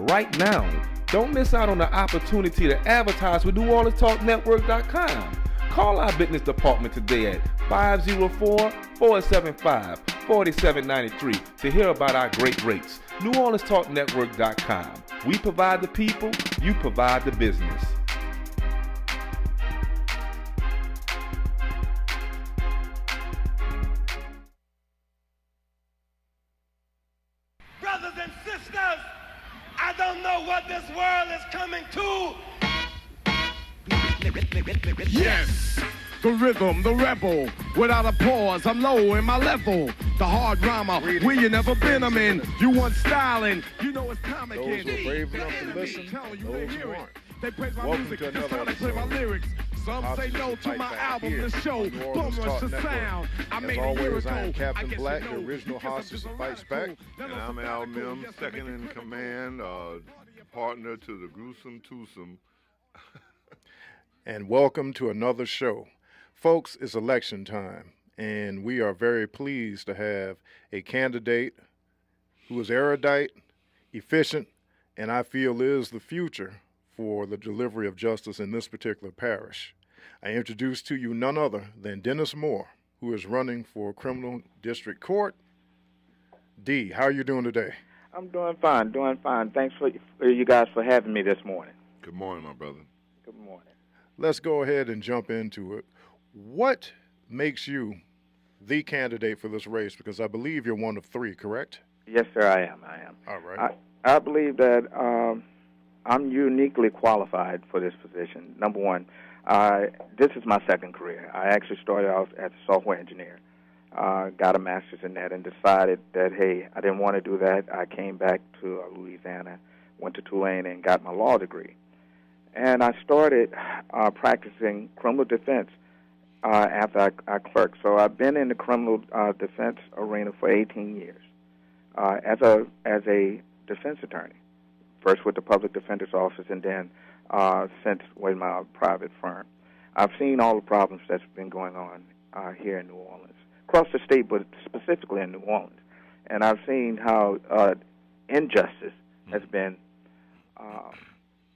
right now. Don't miss out on the opportunity to advertise with NewOrleansTalkNetwork.com. Call our business department today at 504-475-4793 to hear about our great rates. NewOrleansTalkNetwork.com. We provide the people, you provide the business. Brothers and sisters, I don't know what this world is coming to. Yes, the rhythm, the rebel, without a pause, I'm low in my level. The hard rhymer, where you never been, I'm in. You want styling, you know it's time again. Those who are brave enough to listen, those who aren't. They praise my Welcome music, to another just play my lyrics. Some say no to my album, the show, Bum Rush the Sound. I made As a year always, ago. I am Captain guess Black, you the know, original hostage that fights back. And I'm Al Mims, second in command, partner to the gruesome twosome. And welcome to another show. Folks, it's election time, and we are very pleased to have a candidate who is erudite, efficient, and I feel is the future for the delivery of justice in this particular parish. I introduce to you none other than Dennis Moore, who is running for Criminal District Court. D, how are you doing today? I'm doing fine, doing fine. Thanks for you guys for having me this morning. Good morning, my brother. Good morning. Let's go ahead and jump into it. What makes you the candidate for this race? Because I believe you're one of three, correct? Yes, sir, I am. All right. I believe that I'm uniquely qualified for this position. Number one, this is my second career. I actually started off as a software engineer, got a master's in that, and decided that, hey, I didn't want to do that. I came back to Louisiana, went to Tulane, and got my law degree. And I started practicing criminal defense after I clerked. So I've been in the criminal defense arena for 18 years as a defense attorney, first with the Public Defender's Office and then since with my private firm. I've seen all the problems that's been going on here in New Orleans, across the state, but specifically in New Orleans. And I've seen how injustice has been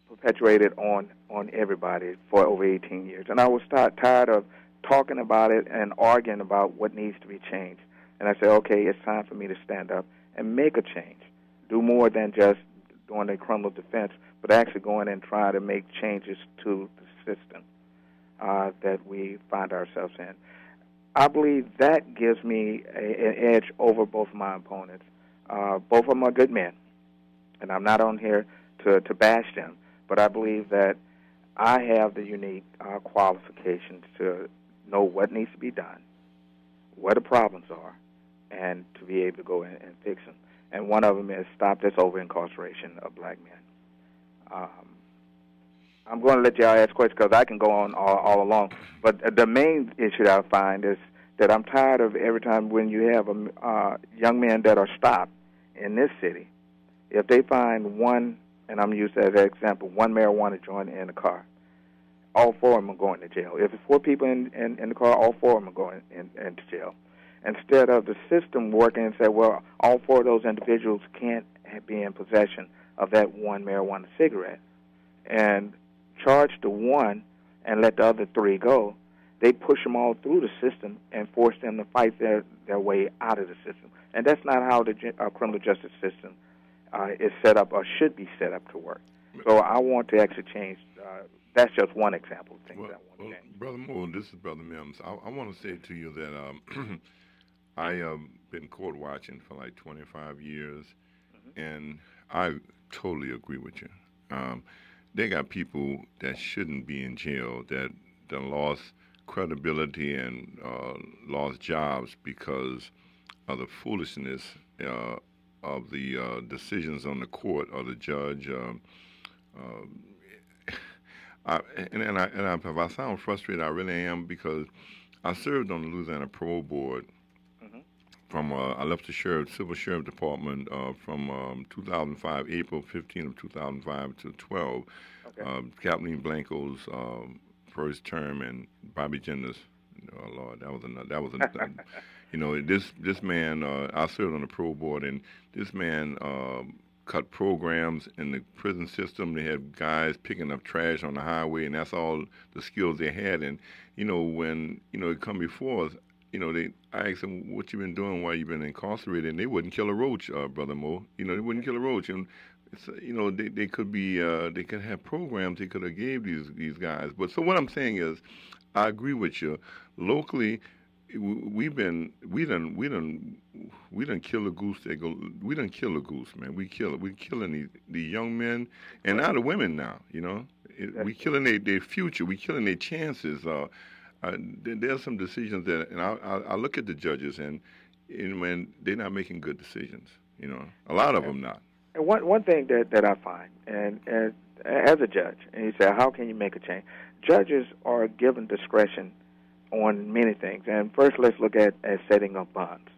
perpetuated on everybody for over 18 years. And I was tired of talking about it and arguing about what needs to be changed. And I said, okay, it's time for me to stand up and make a change, do more than just doing a criminal defense, but actually going and trying to make changes to the system that we find ourselves in. I believe that gives me an edge over both of my opponents. Both of them are good men, and I'm not on here to bash them, but I believe that I have the unique qualifications to know what needs to be done, what the problems are, and to be able to go in and fix them. And one of them is stop this over-incarceration of black men. I'm going to let y'all ask questions because I can go on all along. But the main issue that I find is that I'm tired of every time when you have young men that are stopped in this city, if they find one, and I'm used as an example, one marijuana joint in the car, all four of them are going to jail. If it's four people in the car, all four of them are going into jail. Instead of the system working and say, well, all four of those individuals can't be in possession of that one marijuana cigarette, and charge the one and let the other three go, they push them all through the system and force them to fight their way out of the system. And that's not how the criminal justice system is set up or should be set up to work. So I want to actually change. That's just one example of things I want to change. Brother Moore, this is Brother Mims. I want to say to you that I have been court watching for like 25 years, and I totally agree with you. They got people that shouldn't be in jail that lost credibility and lost jobs because of the foolishness of the decisions on the court or the judge. If I sound frustrated, I really am, because I served on the Louisiana Parole Board. From I left the Civil Sheriff Department from 2005, April 15 of 2005 to 12. Okay. Kathleen Blanco's first term and Bobby Jenner's. Oh Lord, that was another. You know, this man. I served on the parole board, and this man cut programs in the prison system. They had guys picking up trash on the highway, and that's all the skills they had. And when it come before us, I asked them, what you been doing while you've been incarcerated, and they wouldn't kill a roach, Brother Mo. They wouldn't kill a roach. And it's, they could be, they could have programs they could have gave these guys. But so what I'm saying is, I agree with you. Locally, we done kill a goose. We done kill a goose, man. We killing the young men and now the women now. We killing their future. We killing their chances. There's some decisions that, and I look at the judges and when they're not making good decisions. A lot of them not. And one thing that I find, and as a judge, and you say, how can you make a change? Judges are given discretion on many things. And first, let's look at setting up bonds,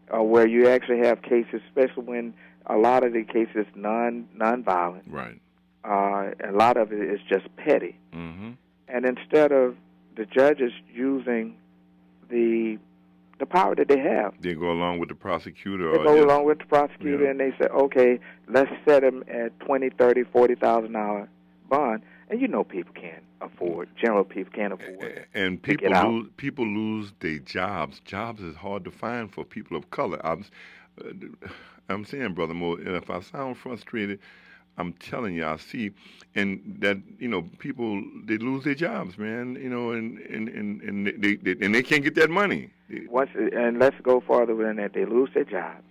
where you actually have cases, especially when a lot of the cases non-violent. Right. A lot of it is just petty. Mm-hmm. And instead of the judges using the power that they have, they go along with the prosecutor. They go along with the prosecutor, and they say, okay, let's set them at $20,000, $30,000, $40,000 bond. And people can't afford. General people can't afford. And people lose their jobs. Jobs is hard to find for people of color. I'm saying, Brother Mo, and if I sound frustrated, I'm telling you, I see, and that people, they lose their jobs, man. And they can't get that money. And let's go farther than that. They lose their job.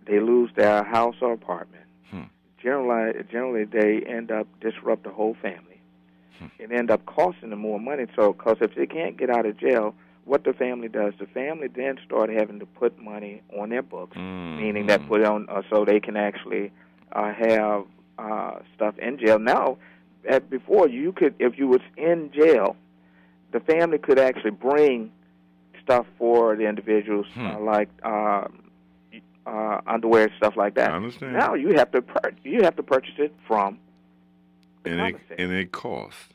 They lose their house or apartment. Generally, they end up disrupt the whole family. It end up costing them more money. So, because if they can't get out of jail, what the family does, the family then start having to put money on their books, meaning that put on so they can actually have stuff in jail. Now, before you could, if you was in jail, the family could actually bring stuff for the individuals, like underwear, stuff like that. I understand. Now you have to purchase it from the commissary. And it costs.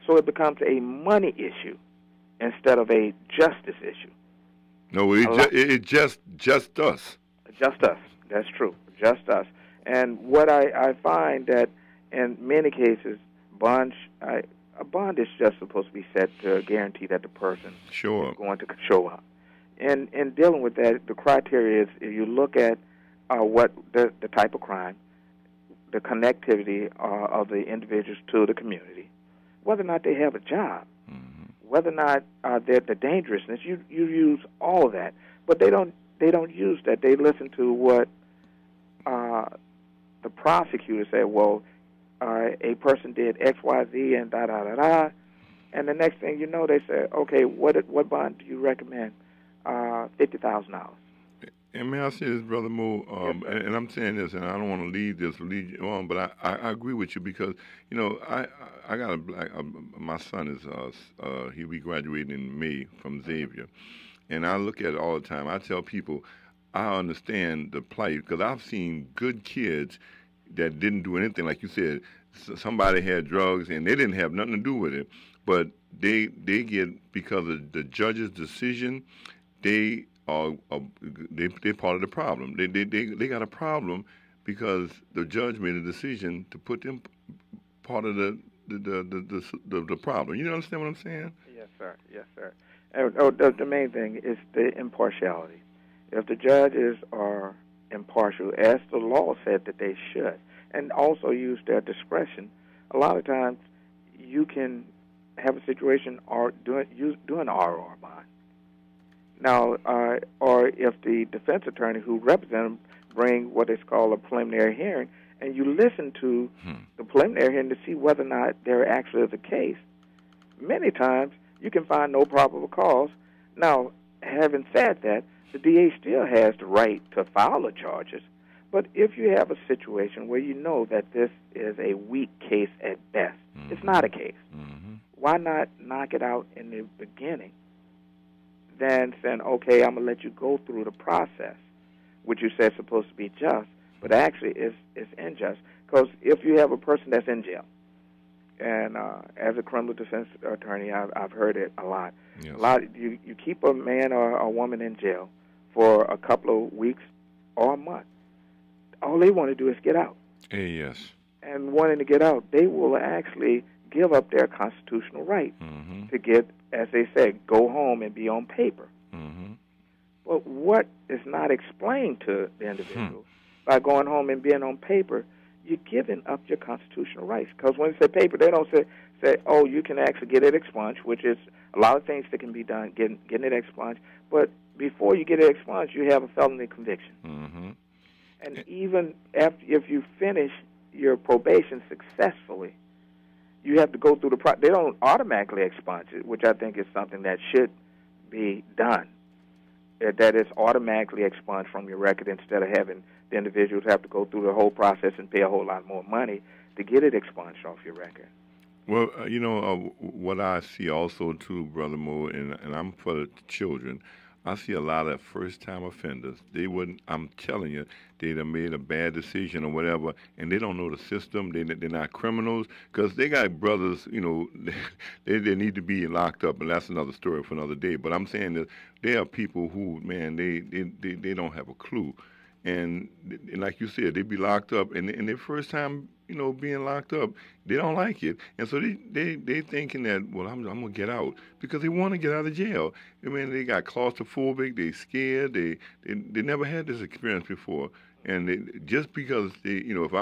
So it becomes a money issue instead of a justice issue. No, it just us. Just us. That's true. Just us. And what I find that in many cases, a bond is just supposed to be set to guarantee that the person is going to show up. And in dealing with that, the criteria is if you look at what the type of crime, the connectivity of the individuals to the community, whether or not they have a job, whether or not the dangerousness. You use all of that, but they don't use that. They listen to what the prosecutor said. Well, a person did X, Y, Z, and da da da da, and the next thing you know, they say, okay, what bond do you recommend? $50,000. And may I say this, Brother Mo, and I'm saying this, and I don't want to lead you on, but I agree with you because, I got my son is, he'll be graduating in May from Xavier, and I look at it all the time. I tell people, I understand the plight because I've seen good kids that didn't do anything, like you said, somebody had drugs and they didn't have nothing to do with it, but they get, because of the judge's decision, they're part of the problem. They got a problem because the judge made a decision to put them part of the problem. You understand what I'm saying? Yes, sir. Yes, sir. The main thing is the impartiality. If the judges are impartial, as the law said that they should, and also use their discretion, a lot of times you can have a situation or do an RR bond. Now, or if the defense attorney who represents them bring what is called a preliminary hearing, and you listen to the preliminary hearing to see whether or not there actually is a case, many times you can find no probable cause. Now, having said that, the DA still has the right to file the charges, but if you have a situation where you know that this is a weak case at best, it's not a case, why not knock it out in the beginning? Then saying, okay, I'm going to let you go through the process, which you said is supposed to be just, but actually is unjust. Because if you have a person that's in jail, and as a criminal defense attorney, I've heard it a lot. Yes. You keep a man or a woman in jail for a couple of weeks or a month. all they want to do is get out. Yes. And wanting to get out, they will actually give up their constitutional right to get, as they say, go home and be on paper. But what is not explained to the individual by going home and being on paper, you're giving up your constitutional rights. Because when they say paper, they don't say, oh, you can actually get it expunged, which is a lot of things that can be done, getting it expunged. But before you get it expunged, you have a felony conviction. And even if you finish your probation successfully, you have to go through the process. They don't automatically expunge it, which I think is something that should be done. That is automatically expunged from your record instead of having the individuals have to go through the whole process and pay a whole lot more money to get it expunged off your record. Well, what I see also, too, Brother Mo, and I'm for the children, I see a lot of first-time offenders. I'm telling you, they done made a bad decision or whatever, and they don't know the system. They're not criminals because they got brothers, they need to be locked up, and that's another story for another day. But I'm saying that there are people who, man, they don't have a clue. And like you said, they be locked up, and their first time, being locked up, they don't like it, and so they thinking that, well, I'm gonna get out because they want to get out of jail. I mean, they got claustrophobic, they scared, they never had this experience before, and just because if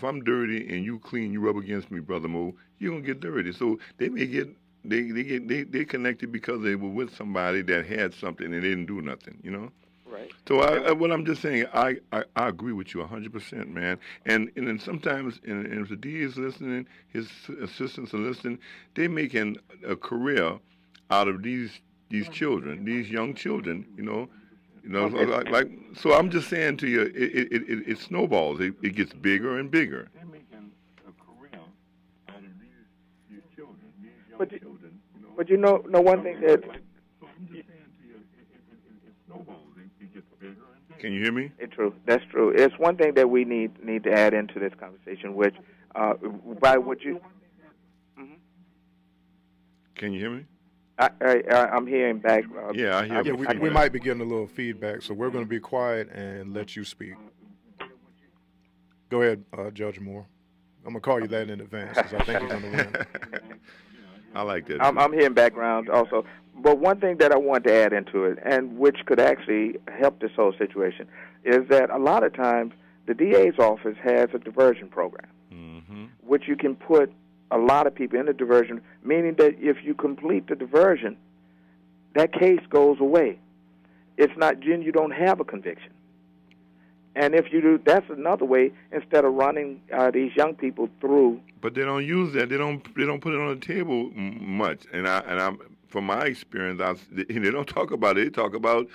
I'm dirty and you clean, you rub against me, Brother Mo, you're gonna get dirty. So they may get they connected because they were with somebody that had something and they didn't do nothing, Right. So what I'm just saying, I agree with you 100%, man. And then sometimes, and if the DA is listening, his assistants are listening, they're making a career out of these children, these young children, like. So I'm just saying to you, it snowballs. It gets bigger and bigger. They're making a career out of these children, these young children. But one thing that. So I'm just saying to you, it snowballs. Can you hear me? It's true. That's true. It's one thing that we need to add into this conversation, which by what you. Can you hear me? I'm hearing back. Yeah, I hear. We might be getting a little feedback, so we're going to be quiet and let you speak. Go ahead, Judge Moore. I'm going to call you that in advance because I think you're going to win. I like that. I'm hearing background also. But one thing that I want to add into it, and which could actually help this whole situation, is that a lot of times the DA's office has a diversion program, which you can put a lot of people in the diversion, meaning that if you complete the diversion, that case goes away. It's not, you don't have a conviction. And if you do, that's another way instead of running these young people through. But they don't use that. They don't put it on the table much. And I'm from my experience, they don't talk about it. They talk about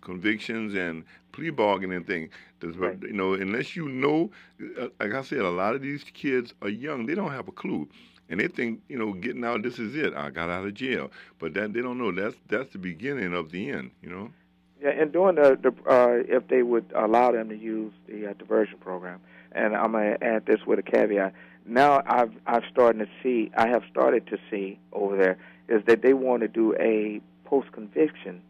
convictions and plea bargaining thing. Right. Unless like I said, a lot of these kids are young. They don't have a clue. And they think, getting out, this is it. I got out of jail. But they don't know that's the beginning of the end, Yeah, and doing if they would allow them to use the diversion program, and I'm going to add this with a caveat. Now I have started to see over there is that they want to do a post-conviction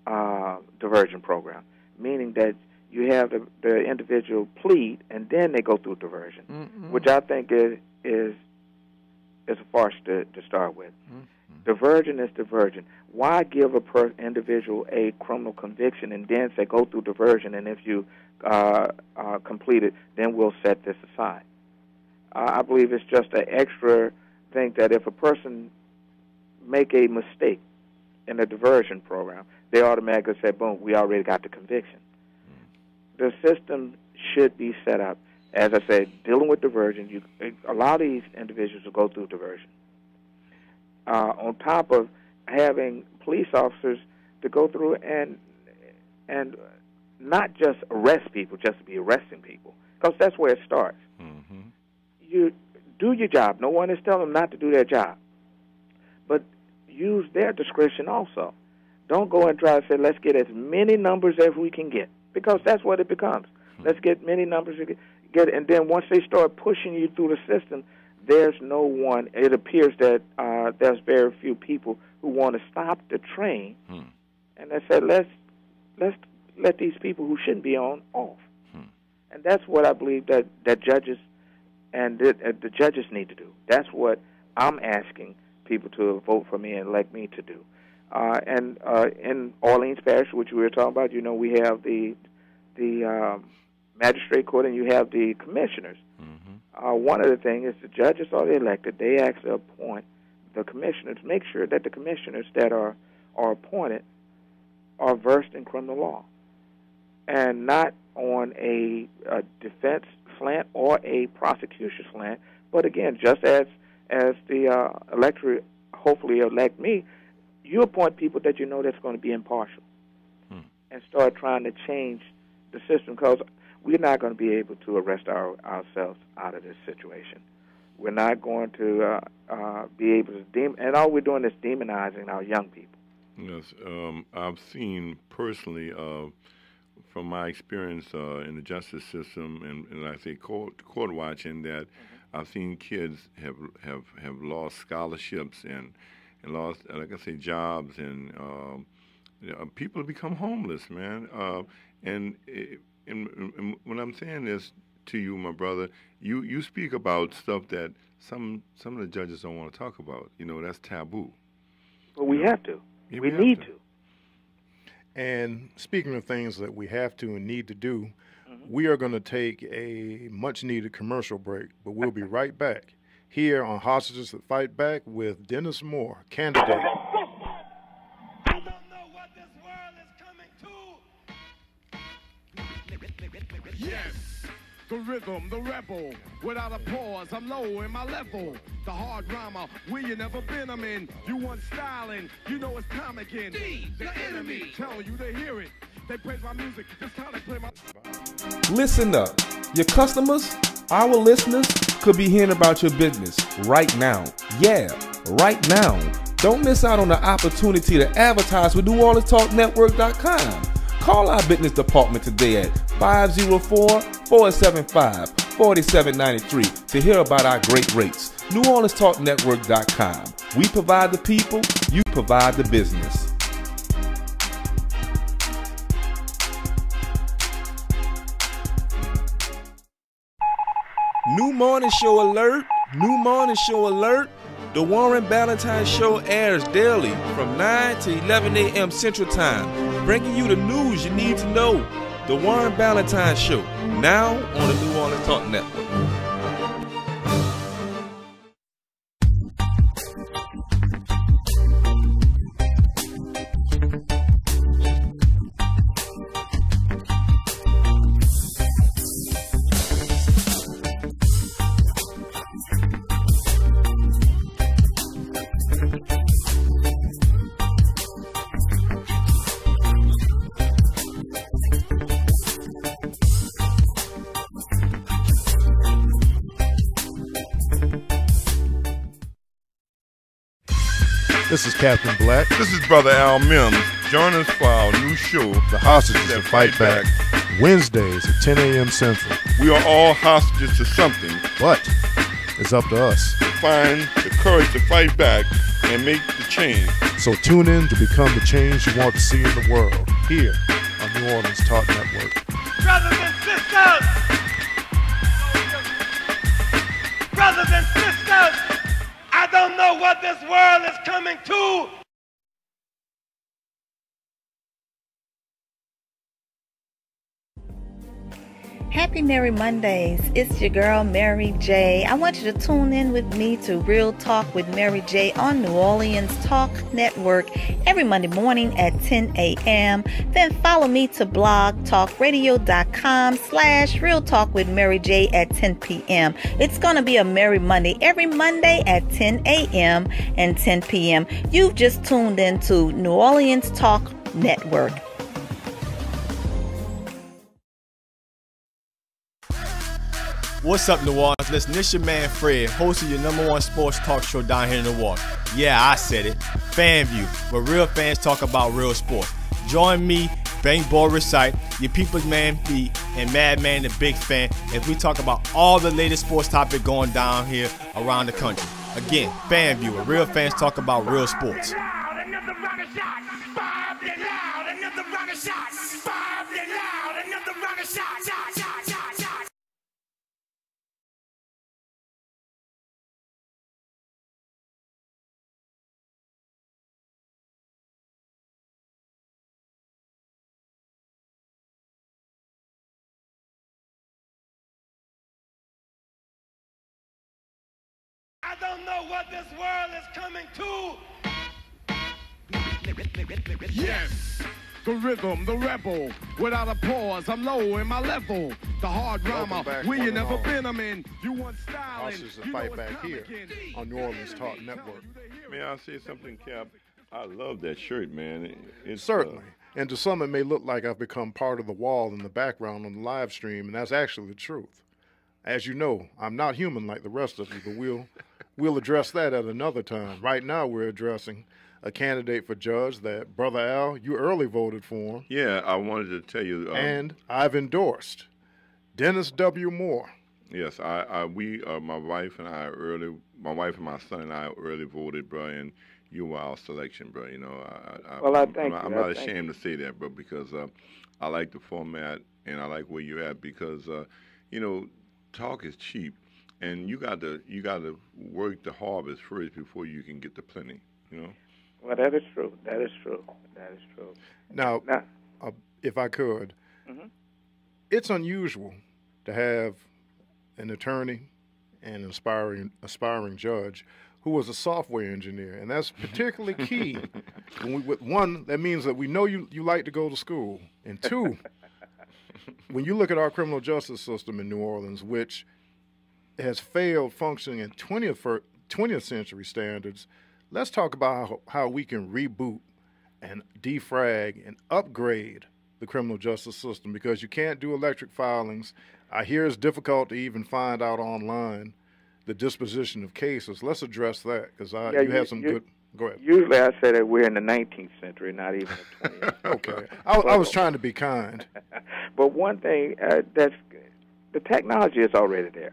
diversion program, meaning that you have the individual plead and then they go through diversion, which I think is a farce to start with. Diversion is diversion. Why give individual a criminal conviction and then say go through diversion, and if you complete it, then we'll set this aside? I believe it's just an extra thing that if a person make a mistake in a diversion program, they automatically say, boom, we already got the conviction. The system should be set up, as I said, dealing with diversion. You allow these individuals to go through diversion. On top of having police officers to go through and not just arrest people, just to be arresting people, because that's where it starts. You do your job. No one is telling them not to do their job. But use their discretion also. Don't go and try to say, let's get as many numbers as we can get, because that's what it becomes. Let's get many numbers as we get, and then once they start pushing you through the system, there's no one. It appears that there's very few people who want to stop the train, and they say, let's let's let these people who shouldn't be on off. And that's what I believe that judges and the judges need to do. That's what I'm asking people to vote for me and elect me to do. And in Orleans Parish, which we were talking about, you know, we have the magistrate court and you have the commissioners. One of the things is the judges are elected. They actually appoint the commissioners, make sure that the commissioners that are appointed are versed in criminal law and not on a defense slant or a prosecution slant. But again, just as the electorate hopefully elect me, you appoint people that you know that's going to be impartial and start trying to change the system, because we're not going to be able to arrest ourselves out of this situation. We're not going to be able to and all we're doing is demonizing our young people. Yes, I've seen personally, from my experience in the justice system, and I say court watching, that I've seen kids have lost scholarships and lost, like I say, jobs, and people become homeless, man. And when I'm saying this to you, my brother, you speak about stuff that some of the judges don't want to talk about. You know, that's taboo. But we have to. Yeah, we need to. And speaking of things that we have to and need to do, we are going to take a much-needed commercial break, but we'll be right back here on Hostages That Fight Back with Dennis Moore, candidate. I don't know what this world is coming to. Yes, the rhythm, the rebel, without a pause, I'm low in my level. The hard rhymer, where you never been, I'm in. You want styling, you know it's time again. The enemy, telling you to hear it. They praise my music, this time they play my... Listen up. Your customers, our listeners, could be hearing about your business right now. Yeah, right now. Don't miss out on the opportunity to advertise with NewOrleansTalkNetwork.com. Call our business department today at 504-475-4793 to hear about our great rates. NewOrleansTalkNetwork.com. We provide the people, you provide the business. New morning show alert! New morning show alert! The Warren Ballantyne Show airs daily from 9 to 11 a.m. Central Time, bringing you the news you need to know. The Warren Ballantyne Show, now on the New Orleans Talk Network. This is Captain Black. This is Brother Al Mims. Join us for our new show, The Hostages That Fight Back. Wednesdays at 10 a.m. Central. We are all hostages to something. But it's up to us to find the courage to fight back and make the change. So tune in to become the change you want to see in the world here on New Orleans Talk Network. Brothers and sisters! Brothers and sisters! I don't know what this world is coming to. Happy Merry Mondays. It's your girl, Mary J. I want you to tune in with me to Real Talk with Mary J on New Orleans Talk Network every Monday morning at 10 a.m. Then follow me to blogtalkradio.com/Real Talk with Mary J at 10 p.m. It's going to be a Merry Monday every Monday at 10 a.m. and 10 p.m. You've just tuned into New Orleans Talk Network. What's up, New Orleans? Listen, this your man Fred, host of your #1 sports talk show down here in New Orleans. Yeah, I said it. FanView, where real fans talk about real sports. Join me, Bank Ball Recite, your people's man B, and Madman the Big Fan as we talk about all the latest sports topics going down here around the country. Again, FanView, where real fans talk about real sports. of shots. Fired and loud, another round of shots. I don't know what this world is coming to. Yes, the rhythm, the rebel. Without a pause, I'm low in my level. The hard rhymer, where you never been, I'm in. You want styling, This is a fight back here on New Orleans Talk Network. May I say something, Cap? I love that shirt, man. It's Certainly. And to some, it may look like I've become part of the wall in the background on the live stream, and that's actually the truth. As you know, I'm not human like the rest of you, but we'll address that at another time. Right now, we're addressing a candidate for judge that, Brother Al, you early voted for him. Yeah, I wanted to tell you. And I've endorsed Dennis W. Moore. Yes, my wife and my son and I early voted, bro, and you were our selection, bro. You know, I'm not ashamed to say that, bro, because I like the format and I like where you're at because, you know, talk is cheap, and you got to work the harvest first before you can get the plenty. You know. Well, that is true. Now, if I could, it's unusual to have an attorney and aspiring judge who was a software engineer, and that's particularly key. One, that means that we know you like to go to school, and two, when you look at our criminal justice system in New Orleans, which has failed functioning in 20th century standards, let's talk about how we can reboot and defrag and upgrade the criminal justice system, because you can't do electric filings. I hear it's difficult to even find out online the disposition of cases. Let's address that, because you have some good... Go ahead. Usually I say that we're in the 19th century, not even the 20th. Okay. I was trying to be kind. But one thing, the technology is already there.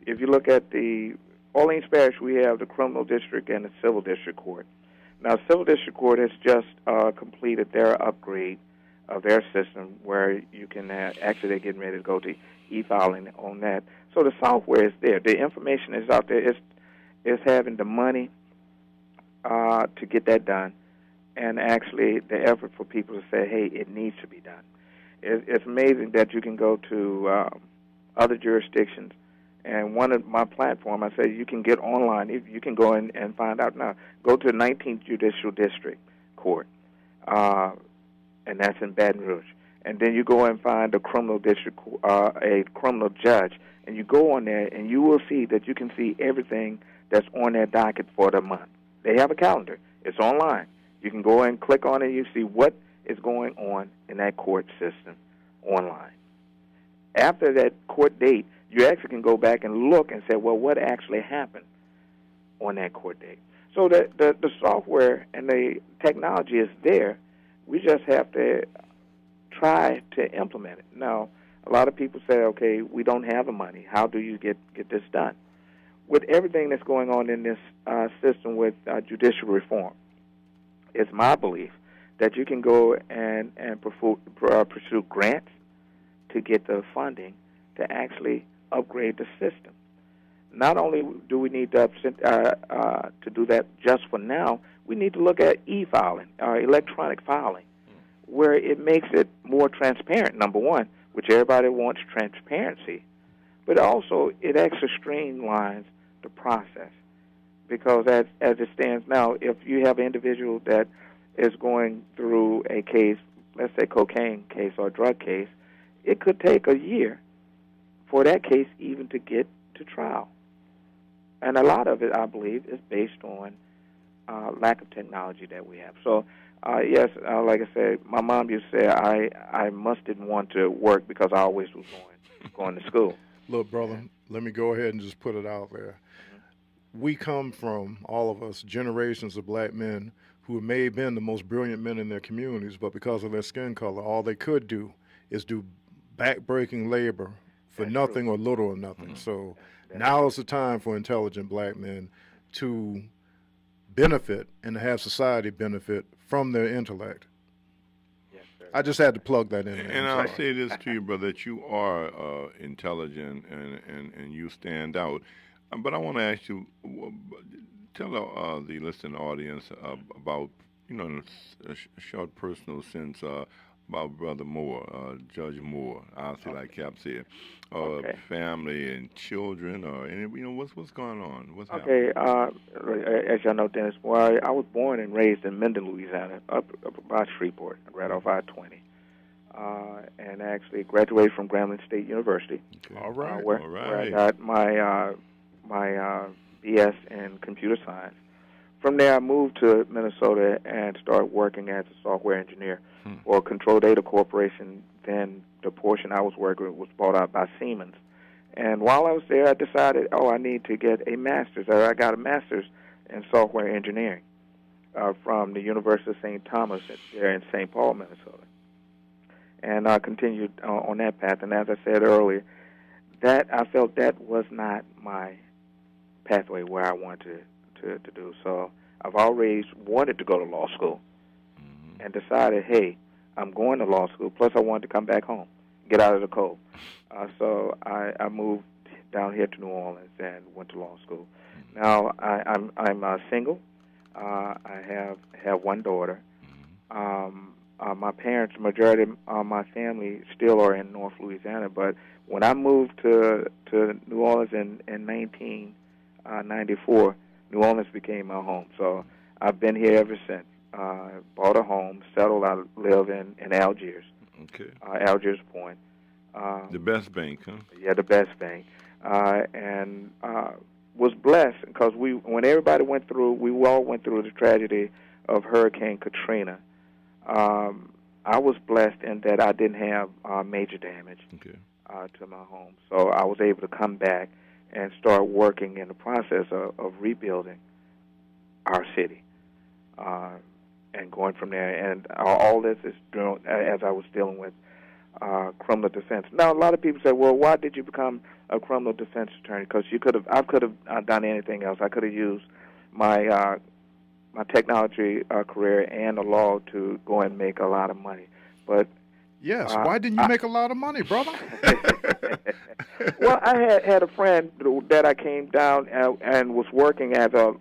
If you look at the Orleans Parish, we have the criminal district and the civil district court. Now, civil district court has just completed their upgrade of their system, where you can actually they're getting ready to go to e-filing on that. So the software is there. The information is out there. It's having the money to get that done, and actually the effort for people to say, hey, it needs to be done. It's amazing that you can go to other jurisdictions, and one of my platform, I say you can get online. You can go in and find out now. Go to the 19th Judicial District Court, and that's in Baton Rouge. And then you go and find a criminal district, a criminal judge, and you go on there, and you will see that you can see everything that's on their docket for the month. They have a calendar. It's online. You can go and click on it, and you see what is going on in that court system online. After that court date, you actually can go back and look and say, well, what actually happened on that court date? So the software and the technology is there. We just have to try to implement it. Now, a lot of people say, okay, we don't have the money. How do you get this done? With everything that's going on in this system with judicial reform, it's my belief that you can go and pursue grants to get the funding to actually upgrade the system. Not only do we need to do that just for now, we need to look at e-filing, electronic filing, where it makes it more transparent, number one, which everybody wants transparency, but also it actually streamlines the process. Because as it stands now, if you have an individual that is going through a case, let's say cocaine case or drug case, it could take a year for that case even to get to trial. And a lot of it, I believe, is based on lack of technology that we have. So, yes, like I said, my mom used to say I didn't want to work because I always was going to school. Look, brother, let me go ahead and just put it out there. We come from, all of us, generations of black men who may have been the most brilliant men in their communities, but because of their skin color, all they could do is do back-breaking labor for nothing or little or nothing. So now is the time for intelligent black men to benefit and to have society benefit from their intellect. I just had to plug that in there. And I'll say this to you, brother, that you are intelligent and you stand out. But I want to ask you, tell the listening audience about, in a short personal sense, about Brother Moore, Judge Moore. I'll say like Cap said, family and children, or any, what's going on? What's happening? As y'all know, Dennis, well, I was born and raised in Minden, Louisiana, up by Shreveport, right off I-20, and actually graduated from Grambling State University. Okay. All right. Where I got my BS in computer science. From there, I moved to Minnesota and started working as a software engineer for Control Data Corporation. Then the portion I was working with was bought out by Siemens. And while I was there, I decided, I need to get a master's. I got a master's in software engineering from the University of St. Thomas there in St. Paul, Minnesota. And I continued on that path. And as I said earlier, that I felt that was not my pathway where I wanted to do. So I've always wanted to go to law school and decided, hey, I'm going to law school. Plus, I wanted to come back home, get out of the cold. So I moved down here to New Orleans and went to law school. Now I'm single. I have one daughter. My parents, majority of my family still are in North Louisiana, but when I moved to New Orleans in 1994, New Orleans became my home. So I've been here ever since. Bought a home, settled. I live in Algiers. Okay. Algiers Point. The best bank, huh? Yeah, the best bank. And was blessed because when everybody went through, we all went through the tragedy of Hurricane Katrina. I was blessed in that I didn't have major damage to my home. So I was able to come back and start working in the process of rebuilding our city and going from there. And all this is as I was dealing with criminal defense. Now, a lot of people say, well, why did you become a criminal defense attorney? Because I could have done anything else. I could have used my technology career and the law to go and make a lot of money. But yes, why didn't you make a lot of money, brother? Well, I had a friend that I came down and was working as a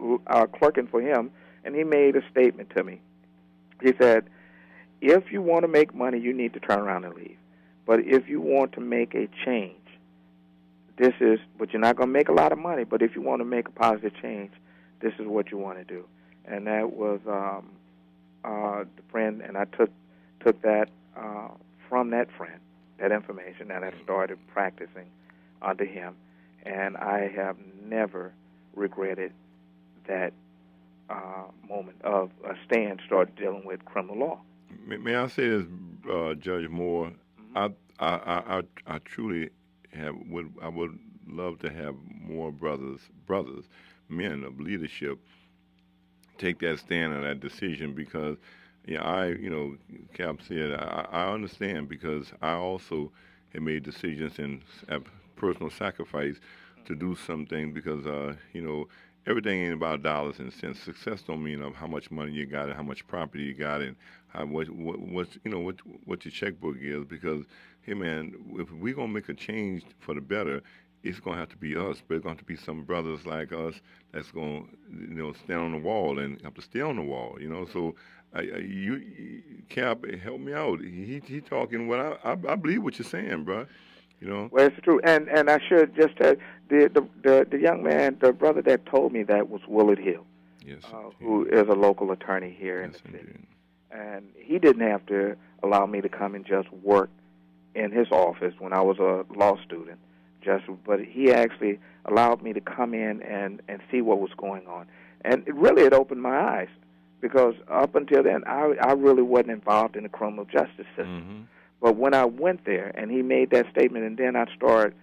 clerking for him, and he made a statement to me. He said, if you want to make money, you need to turn around and leave. But if you want to make a change, but you're not going to make a lot of money, but if you want to make a positive change, this is what you want to do. And that was the friend, and I took that from that friend, that information, and I started practicing under him. And I have never regretted that moment of started dealing with criminal law. May I say this, Judge Moore? I truly would love to have more brothers, men of leadership, take that stand on that decision because, Cap said I understand because I also have made decisions and have personal sacrifice to do something because everything ain't about dollars and cents. Success don't mean how much money you got and how much property you got and what your checkbook is. Because, hey man, if we're gonna make a change for the better, it's gonna have to be us. But it's gonna have to be some brothers like us that's gonna stand on the wall and have to stay on the wall. So Cap, help me out. He talking what I believe what you're saying, bro. Well, it's true, and I should just tell the young man, the brother that told me that was Willard Hill, yes, who is a local attorney here in the city, and he didn't have to allow me to come and just work in his office when I was a law student, but he actually allowed me to come in and see what was going on, and it opened my eyes because up until then I really wasn't involved in the criminal justice system. Mm-hmm. But when I went there and he made that statement and then I started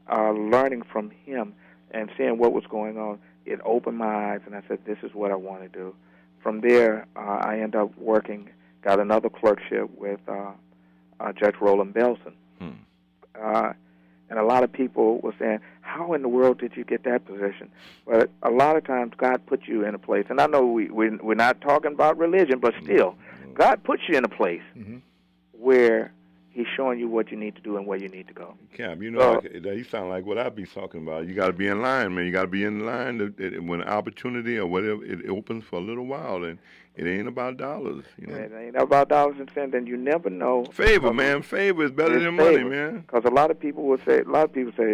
learning from him and seeing what was going on, it opened my eyes and I said, this is what I want to do. From there, I ended up got another clerkship with Judge Roland Belson. And a lot of people were saying, how in the world did you get that position? But a lot of times God puts you in a place. And I know we're not talking about religion, but still, God puts you in a place where he's showing you what you need to do and where you need to go. Cap, you know, you sound like what I be talking about. You got to be in line, man. You got to be in line when an opportunity or whatever it opens for a little while, and it ain't about dollars. You know, it ain't about dollars and cents, and you never know. Favor, man, favor is better than money, man. Because a lot of people say,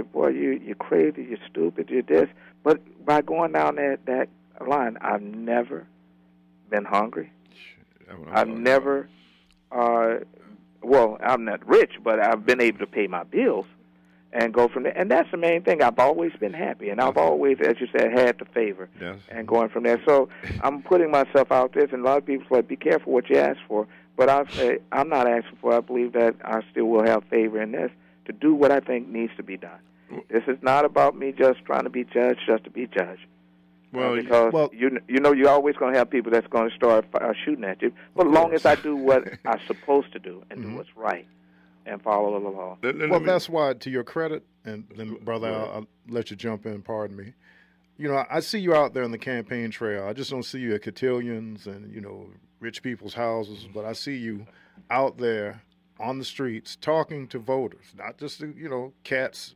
"Boy, you're crazy, you're stupid, you're this." But by going down that line, I've never been hungry. I've never. Well, I'm not rich, but I've been able to pay my bills and go from there. And that's the main thing. I've always been happy, and I've always, as you said, had the favor. Yes. And going from there. So I'm putting myself out there, and a lot of people say, be careful what you ask for. But I say, I'm not asking for it. I believe that I still will have favor in this to do what I think needs to be done. This is not about me just trying to be judged just to be judged. Because you know you're always going to have people that's going to start shooting at you. But as long as I do what I'm supposed to do and do what's right and follow the law. Well, that's why, to your credit, and then, brother, I'll let you jump in, pardon me. You know, I see you out there on the campaign trail. I just don't see you at cotillions and, you know, rich people's houses, but I see you out there on the streets talking to voters, not just, you know, cats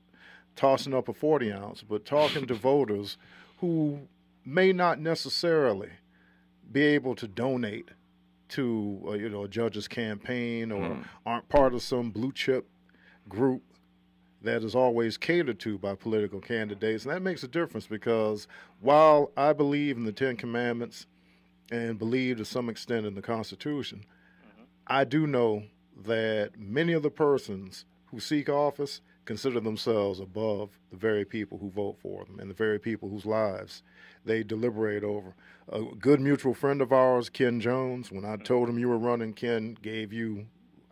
tossing up a 40-ounce, but talking to voters who may not necessarily be able to donate to you know, a judge's campaign or aren't part of some blue chip group that is always catered to by political candidates. And that makes a difference, because while I believe in the Ten Commandments and believe to some extent in the Constitution, I do know that many of the persons who seek office consider themselves above the very people who vote for them and the very people whose lives they deliberate over. A good mutual friend of ours, Ken Jones, when I told him you were running, Ken gave you,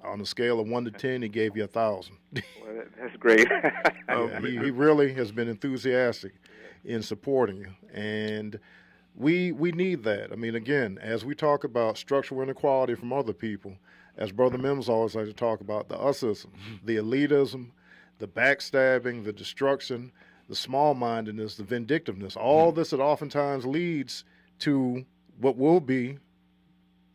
on a scale of 1 to 10, he gave you 1,000. Well, that's great. He really has been enthusiastic in supporting you, and we need that. I mean, again, as we talk about structural inequality from other people, as Brother Mims always likes to talk about, the usism, the elitism, the backstabbing, the destruction, the small-mindedness, the vindictiveness, all this that oftentimes leads to what will be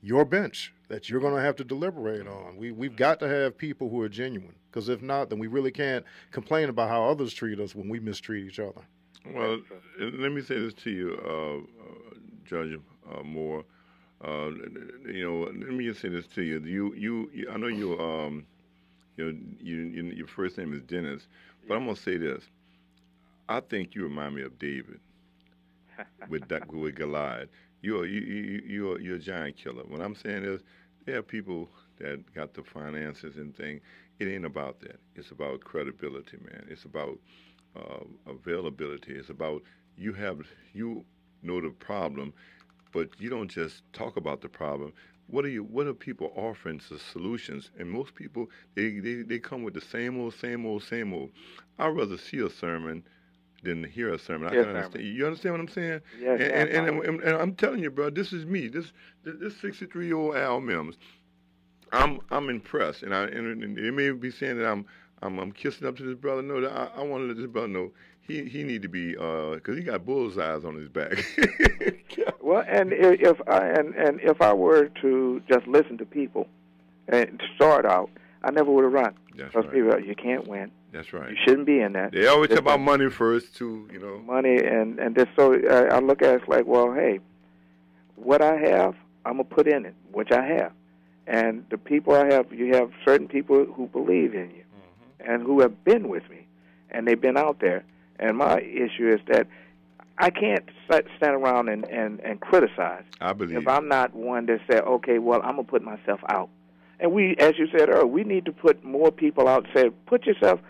your bench that you're going to have to deliberate on. We've got to have people who are genuine, because if not, then we really can't complain about how others treat us when we mistreat each other. Well, let me say this to you, Judge Moore. You know, let me just say this to you. You I know your first name is Dennis, but I'm gonna say this. I think you remind me of David with Goliath. You're a giant killer. What I'm saying is, there are people that got the finances and things. It ain't about that. It's about credibility, man. It's about availability. It's about you know the problem, but you don't just talk about the problem. What are people offering as solutions? And most people, they come with the same old. I'd rather see a sermon than hear a sermon. I can understand. You understand what I'm saying? Yes. And I'm telling you, bro, this is me. This 63-year-old Al Mims. I'm impressed, and they may be saying that I'm kissing up to this brother. No, I want to let this brother know he need to be, because he got bullseyes on his back. Well, and if I were to just listen to people and start out, I never would have run. That's right. People, you can't win. That's right. You shouldn't be in that. They always talk about money first, too. You know, money and this. So I look at it like, well, hey, what I have, I'm gonna put in it, which I have, and the people I have. You have certain people who believe in you, and who have been with me, and they've been out there. And my issue is that I can't stand around and criticize. I believe if I'm not one that say, okay, well, I'm gonna put myself out. And we, as you said earlier, we need to put more people out. Say, put yourself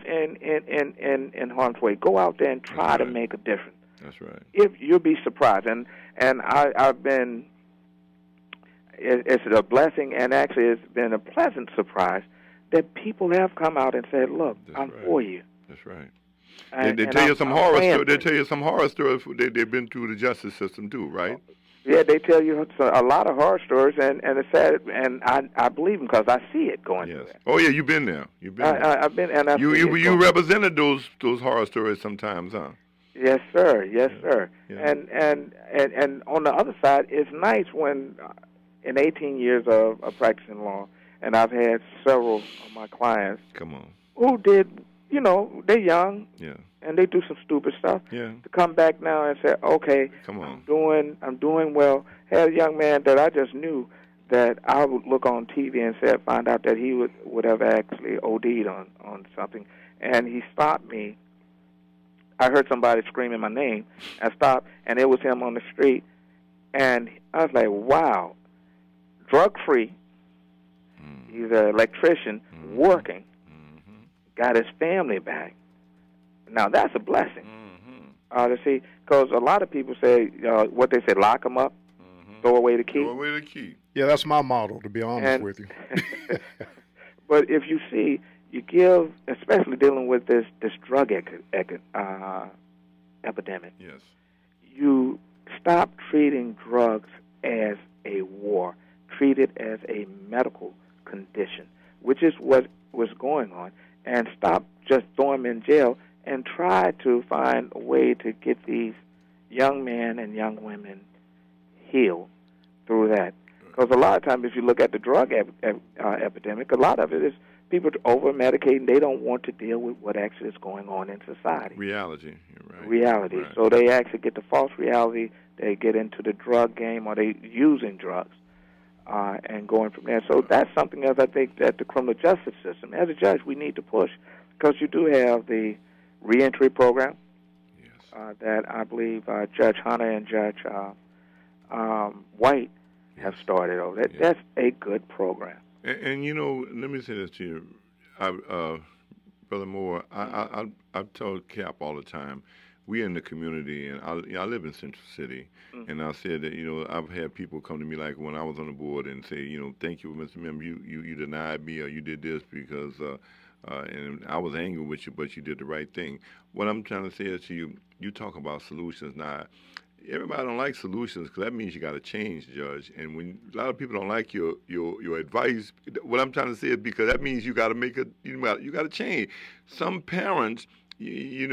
in harm's way. Go out there and try to make a difference. That's right. If you'll be surprised, and I've been, it's a blessing, and actually it's been a pleasant surprise that people have come out and said, look, I'm for you. That's right. They tell you some horror stories. They tell you some horror stories. They've been through the justice system too, right? Yeah, they tell you a lot of horror stories, and it's sad, and I believe them because I see it going through that. Oh yeah, you've been there. I've been, and you represented those horror stories sometimes, huh? Yes, sir. Yes, sir. Yeah. And on the other side, it's nice when in 18 years of practicing law and I've had several of my clients Come on. who did, they're young, Yeah. and they do some stupid stuff. Yeah. To come back now and say, okay, Come on. I'm doing well. Had a young man that I just knew that I would look on TV and find out that he would have actually OD'd on something, and he stopped me. I heard somebody screaming my name. I stopped, and it was him on the street, and I was like, wow, drug-free. He's an electrician working, got his family back. Now, that's a blessing. To see, because a lot of people say, what they say, lock them up, throw away the key. Throw away the key. Yeah, that's my model, to be honest with you. But if you see, you give, especially dealing with this drug epidemic, Yes. you stop treating drugs as a war. Treat it as a medical condition, which is what was going on, and stop just throwing them in jail and try to find a way to get these young men and young women healed through that. Because a lot of times, if you look at the drug epidemic, a lot of it is people over-medicating. They don't want to deal with what actually is going on in society. Reality. You're right. Reality. Right. So they actually get the false reality. They get into the drug game, or they using drugs and going from there. So that's something else I think that the criminal justice system, as a judge, we need to push, because you do have the reentry program that I believe Judge Hunter and Judge White have started over. That's a good program. And let me say this to you, Brother Moore. I tell Cap all the time, we in the community, and I live in Central City, and I said that I've had people come to me like when I was on the board and say, thank you, Mr. Mem, you denied me, or you did this because and I was angry with you, but you did the right thing. What I'm trying to say is to you, you talk about solutions. Now, everybody don't like solutions, because that means you got to change, Judge. And when a lot of people don't like your advice, what I'm trying to say is because that means you got to make you got to change. Some parents, they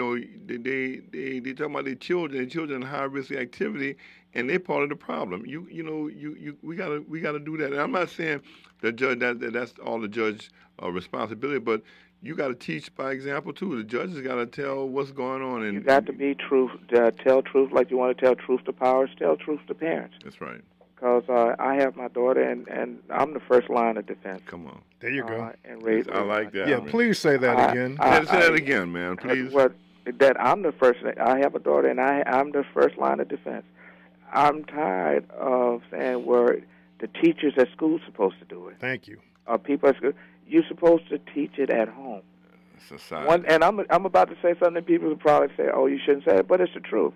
talk about their children in high risk activity, and they're part of the problem. We gotta do that. And I'm not saying the judge that's all the judge's responsibility, but you got to teach by example too. The judges got to tell what's going on, and you got to be truth. Tell truth like you want to tell truth to powers. Tell truth to parents. That's right. Because I have my daughter, and I'm the first line of defense. Come on. There you go. And I like that. Yeah, please say that again. Say that again, man, please. That I'm the first. I have a daughter, and I'm the first line of defense. I'm tired of saying where the teachers at school supposed to do it. Thank you. People at school, you're supposed to teach it at home. Society. And I'm about to say something people will probably say, oh, you shouldn't say it, but it's the truth.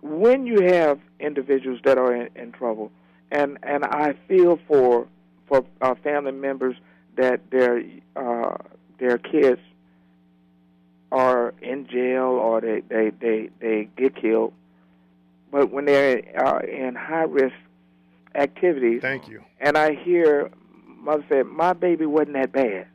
When you have individuals that are in trouble, and I feel for family members that their kids are in jail or they get killed, but when they're in high risk activities, thank you. And I hear mother say, "My baby wasn't that bad."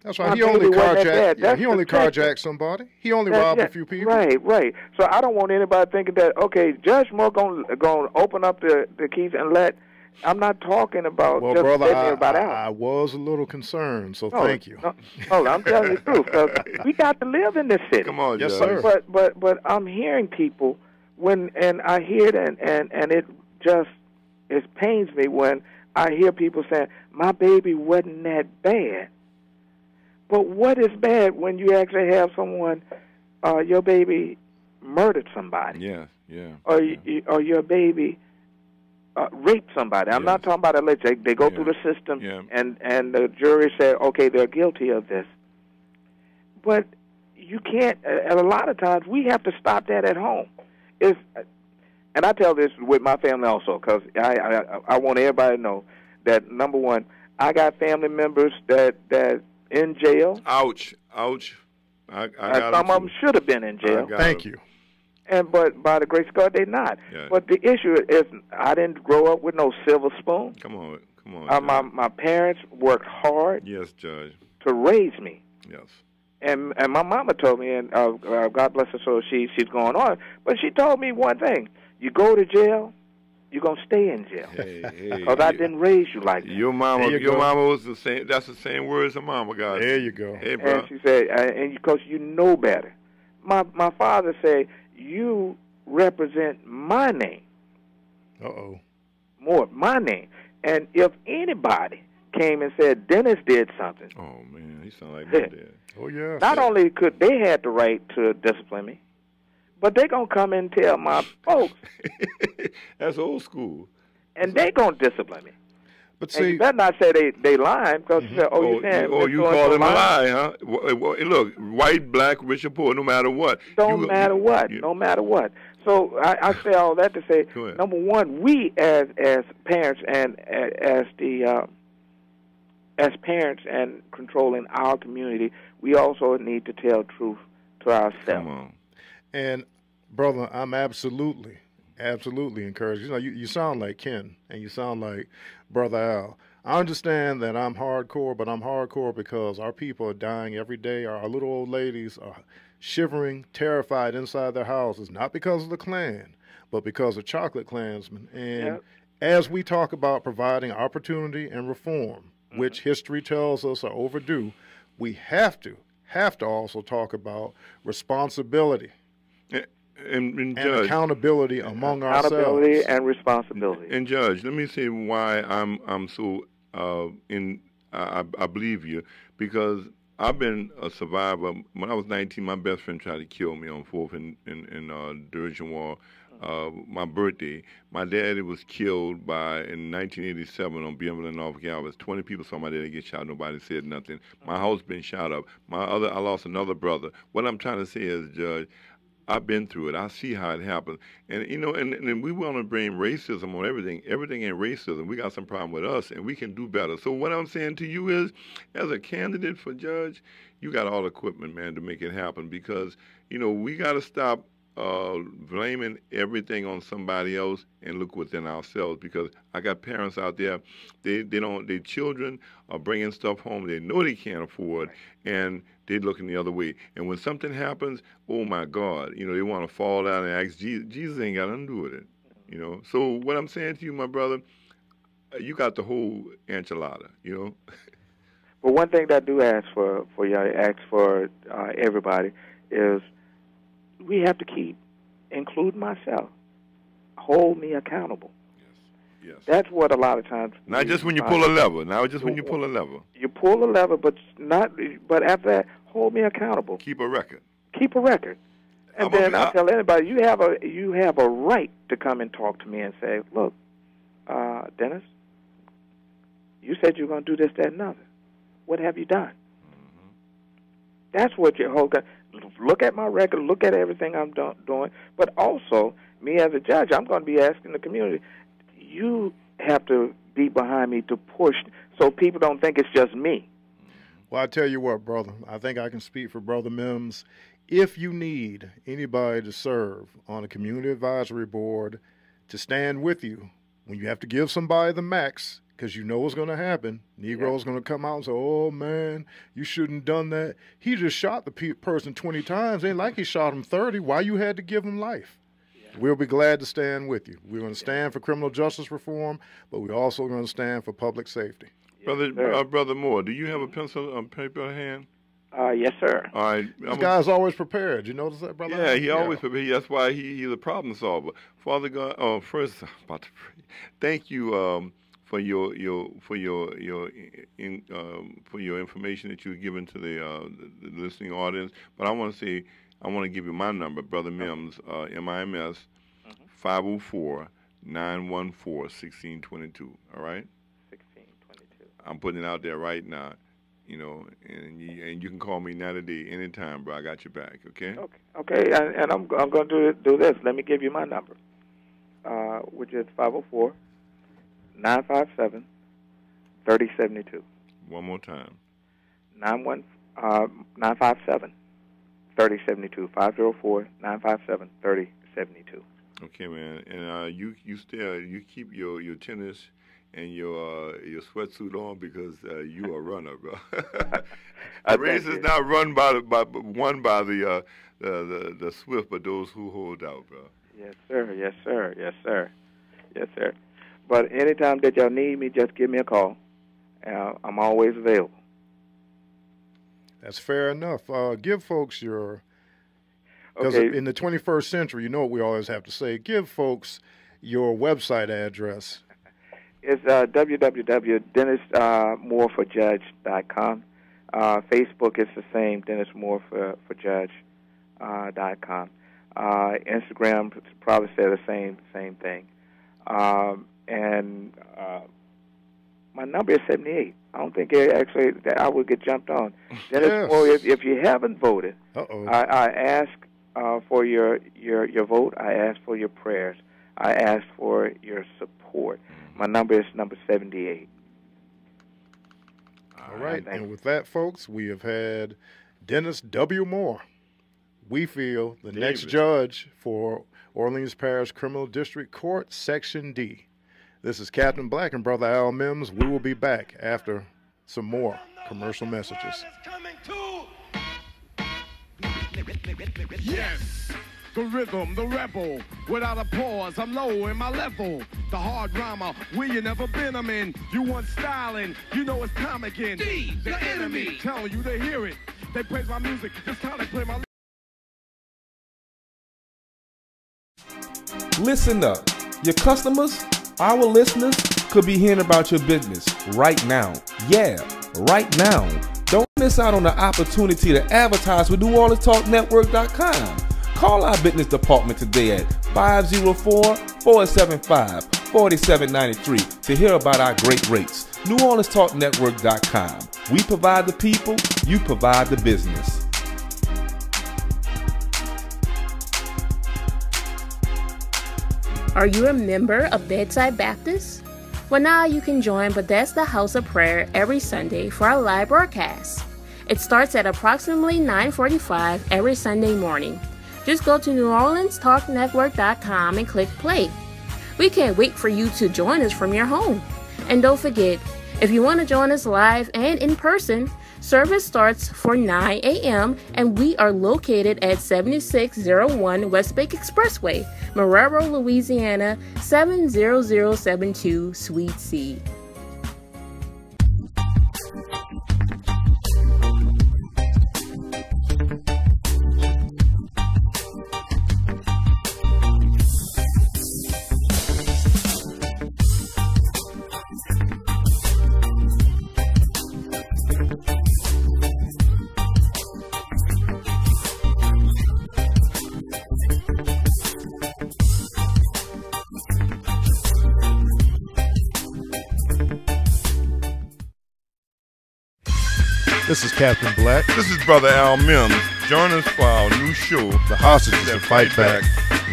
That's right. He only carjacked. Yeah, he only carjacked somebody. He only robbed a few people. Right. So I don't want anybody thinking that Judge Moore gonna open up the keys and let. I'm not talking about just brother, letting everybody out. I was a little concerned, so thank you. No, I'm telling you the truth, because we got to live in this city. Come on, yes, Judge. sir. But I'm hearing people and I hear it and it pains me when I hear people saying my baby wasn't that bad. But what is bad when you actually have someone, your baby murdered somebody? Yeah. Or your baby raped somebody. I'm not talking about alleged. They go through the system, and the jury said, okay, they're guilty of this. But you can't. And a lot of times we have to stop that at home. And I tell this with my family also, because I want everybody to know that, number one, I got family members that in jail. Ouch. I got some of them should have been in jail. Thank you. But by the grace of God, they're not. Yeah. But the issue is, I didn't grow up with no silver spoon. Come on. My parents worked hard. Yes, Judge. To raise me. Yes. And my mama told me, and God bless her soul, she's going on. But she told me one thing: you go to jail, you're going to stay in jail. Hey, Because I didn't raise you like that. Your mama was the same. That's the same words her mama got. There you go. Hey, bro. And she said, and because you know better. My father said, you represent my name. Uh-oh. More, my name. And if anybody came and said Dennis did something. Oh, man, he sound like my dad. Oh, yeah. Not only could they had the right to discipline me, but they going to come and tell my folks. That's old school. And they going to discipline me. But And see, you better not say they lying, because you say, oh, you saying you call them a lie, huh? Look, white, black, rich, or poor, no matter what. No matter what. So I say all that to say, number one, we as parents and as parents and controlling our community, we also need to tell truth to ourselves. Come on. and brother, I'm absolutely encouraged. You know, you sound like Ken, and you sound like Brother Al. I understand that I'm hardcore, but I'm hardcore because our people are dying every day. Our little old ladies are shivering, terrified inside their houses, not because of the Klan, but because of chocolate Klansmen. And as we talk about providing opportunity and reform, which history tells us are overdue, we have to also talk about responsibility and Judge, accountability among accountability ourselves. and responsibility. And Judge, let me say why I'm so I believe you, because I've been a survivor. When I was 19, my best friend tried to kill me on 4th in Division Wall. My birthday, my daddy was killed in 1987 on Beverly, North Carolina. 20 people saw my daddy get shot. Nobody said nothing. My house been shot up. I lost another brother. What I'm trying to say is, Judge, I've been through it. I see how it happened. And, you know, and we want to blame racism on everything. Everything ain't racism. We got some problem with us, and we can do better. So what I'm saying to you is, as a candidate for judge, you got all the equipment, man, to make it happen, because, you know, we got to stop blaming everything on somebody else and look within ourselves, because I got parents out there, their children are bringing stuff home they know they can't afford, and they're looking the other way. And when something happens, oh my God, you know, they want to fall down and ask Jesus. Jesus ain't got nothing to do with it, you know. So what I'm saying to you, my brother, you got the whole enchilada, you know. But one thing that I do ask for everybody is, we have to keep, including myself, hold me accountable. Yes. That's what a lot of times. Not just when you pull a lever. When you pull a lever. You pull a lever, but after that, hold me accountable. Keep a record. And then I tell anybody, you have a right to come and talk to me and say, look, Dennis, you said you were going to do this, that, and other. What have you done? Mm-hmm. That's what your whole. Look at my record, look at everything I'm doing, but also, me as a judge, I'm going to be asking the community, you have to be behind me to push so people don't think it's just me. Well, I tell you what, brother, I think I can speak for Brother Mims. If you need anybody to serve on a community advisory board to stand with you when you have to give somebody the max, because you know what's going to happen. Negro's going to come out and say, oh, man, you shouldn't have done that. He just shot the person 20 times. Ain't like he shot him 30. Why you had to give him life? Yeah. We'll be glad to stand with you. We're going to stand for criminal justice reform, but we're also going to stand for public safety. Brother Moore, do you have a pencil and paper in hand? Yes, sir. All right. This guy's always prepared. You notice that, brother? Yeah, he always prepared. That's why he's a problem solver. Father God, first, I'm about to pray. Thank you for your information that you've given to the listening audience. But I want to give you my number, Brother Mims, MIMS, 504-914-1622. All right. 1622. I'm putting it out there right now. You know, and you can call me night or day, anytime, bro. I got your back, okay? Okay, and I'm going to do this. Let me give you my number, which is 504-957-3072. One more time. 957-3072. 504-957-3072. Okay, man. And you keep your tennis and your sweatsuit on, because you a runner, bro. The race is not won by the swift, but those who hold out, bro. Yes, sir. Yes, sir. But anytime that y'all need me, just give me a call. I'm always available. That's fair enough. Give folks your, because Okay. in the 21st century, you know what we always have to say, give folks your website address. It's www.DennisMooreForJudge.com. Facebook is the same, DennisMooreForJudge.com. Instagram probably say the same thing. And my number is 78. I don't think actually that I would get jumped on. Dennis Moore, if you haven't voted, I ask for your vote. I ask for your prayers. I ask for your support. My number is number 78. All right. And with that, folks, we have had Dennis W. Moore. We feel the next judge for Orleans Parish Criminal District Court, Section D. This is Captain Black and Brother Al Mims. We will be back after some more commercial messages. Yes, the rhythm, the rebel, without a pause, I'm low in my level. The hard rhymer, where you never been, I'm in. You want styling, you know it's time again. The enemy, telling you they hear it. They praise my music, this time they play my... Listen up. Your customers, our listeners, could be hearing about your business right now. Yeah, right now. Don't miss out on the opportunity to advertise with NewOrleansTalkNetwork.com. Call our business department today at 504-475-4793 to hear about our great rates. NewOrleansTalkNetwork.com. We provide the people, you provide the business. Are you a member of Bedside Baptist? Well, now you can join Bethesda House of Prayer every Sunday for our live broadcast. It starts at approximately 9:45 every Sunday morning. Just go to NewOrleansTalkNetwork.com and click play. We can't wait for you to join us from your home. And don't forget, if you want to join us live and in person, service starts for 9 a.m. and we are located at 7601 West Lake Expressway, Marrero, Louisiana, 70072, Suite C. This is Captain Black. This is Brother Al Mims. Join us for our new show, The Hostages That Fight Back,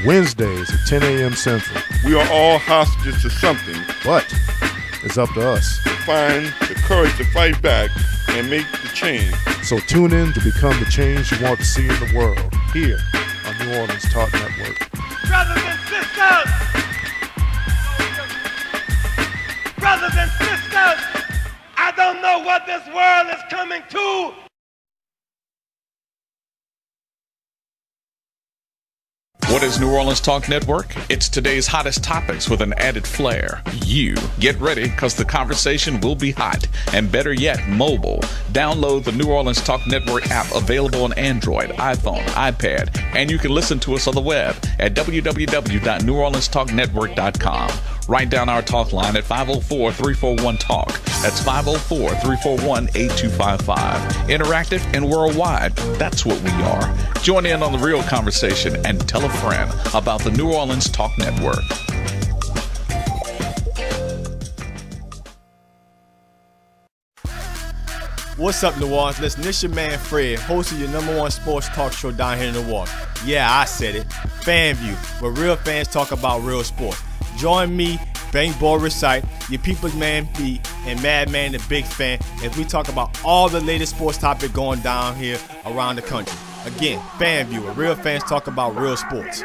Wednesdays at 10 a.m. Central. We are all hostages to something, but it's up to us to find the courage to fight back and make the change. So tune in to become the change you want to see in the world, here on New Orleans Talk Network. Brothers and sisters! Brothers and sisters! I don't know what this world is coming to. What is New Orleans Talk Network? It's today's hottest topics with an added flair. You get ready, because the conversation will be hot, and better yet, mobile. Download the New Orleans Talk Network app, available on Android, iPhone, iPad, and you can listen to us on the web at www.NewOrleansTalkNetwork.com. Write down our talk line at 504-341-TALK. That's 504-341-8255. Interactive and worldwide. That's what we are. Join in on the real conversation and tell a friend about the New Orleans Talk Network. What's up, New Orleans? Listen, this your man Fred, host of your #1 sports talk show down here in New Orleans. Yeah, I said it. FanView, where real fans talk about real sports. Join me, Bank Ball Recite, your people's man B, and Madman the Big Fan as we talk about all the latest sports topic going down here around the country. Again, FanView, where real fans talk about real sports.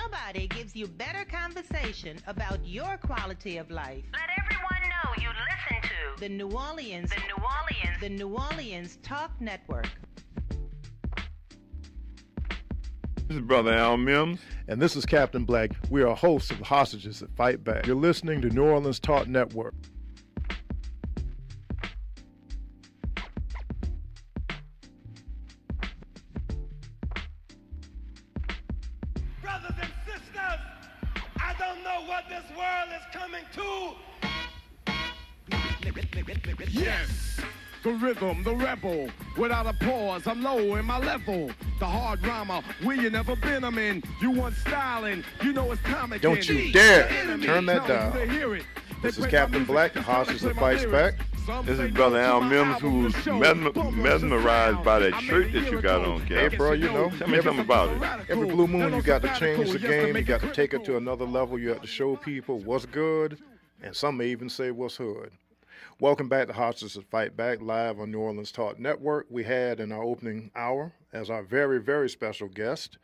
Nobody gives you better conversation about your quality of life. Let everyone know you listen to The New Orleans Talk Network. This is Brother Al Mims. And this is Captain Black. We are hosts of Hostages That Fight Back. You're listening to New Orleans Talk Network. Brothers and sisters, I don't know what this world is coming to. Yes, the rhythm, the rebel, without a pause, I'm low in my level. The hard rhymer, where you never been, I'm in. You want styling, you know it's comic. Don't you dare turn that down. This is Captain Black, the Hostages That Fights Back. This is Brother Al Mims, who's mesmerized by that shirt that you got on, Cap. Hey, bro, you know. Tell me something about it. Every blue moon, you got to change the game. You got to take it to another level. You have to show people what's good, and some may even say what's hood. Welcome back to Hostages That Fight Back, live on New Orleans Talk Network. We had in our opening hour as our very, very special guest,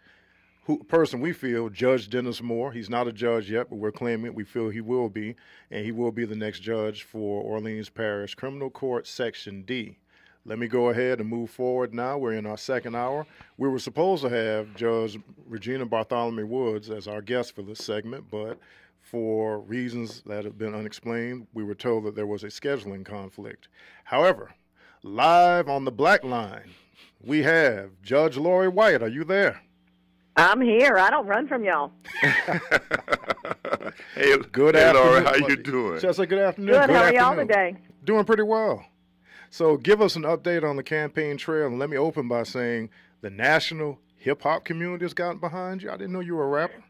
person we feel, Judge Dennis Moore. He's not a judge yet, but we're claiming it. We feel he will be, and he will be the next judge for Orleans Parish Criminal Court Section D. Let me go ahead and move forward now. We're in our second hour. We were supposed to have Judge Regina Bartholomew Woods as our guest for this segment, but for reasons that have been unexplained, we were told that there was a scheduling conflict. However, live on the Black Line, we have Judge Laurie White. Are you there? I'm here. I don't run from y'all. Hey, good afternoon. Laurie, how you doing? Just a good afternoon. Good. How are y'all today? Doing pretty well. So give us an update on the campaign trail, and let me open by saying the national hip-hop community has gotten behind you. I didn't know you were a rapper.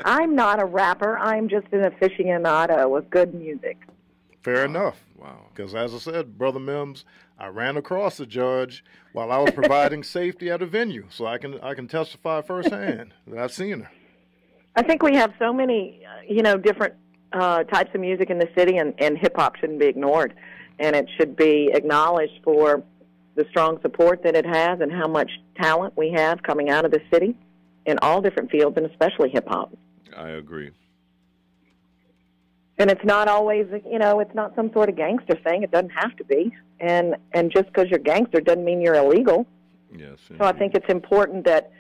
I'm not a rapper. I'm just an aficionado of good music. Fair enough. Wow. Because as I said, Brother Mims, I ran across the judge while I was providing safety at a venue, so I can testify firsthand that I've seen her. I think we have so many, different types of music in the city, and hip-hop shouldn't be ignored. And it should be acknowledged for the strong support that it has and how much talent we have coming out of the city in all different fields, and especially hip-hop. I agree. And it's not always, it's not some sort of gangster thing. It doesn't have to be. And just because you're gangster doesn't mean you're illegal. Yes. Indeed. So I think it's important that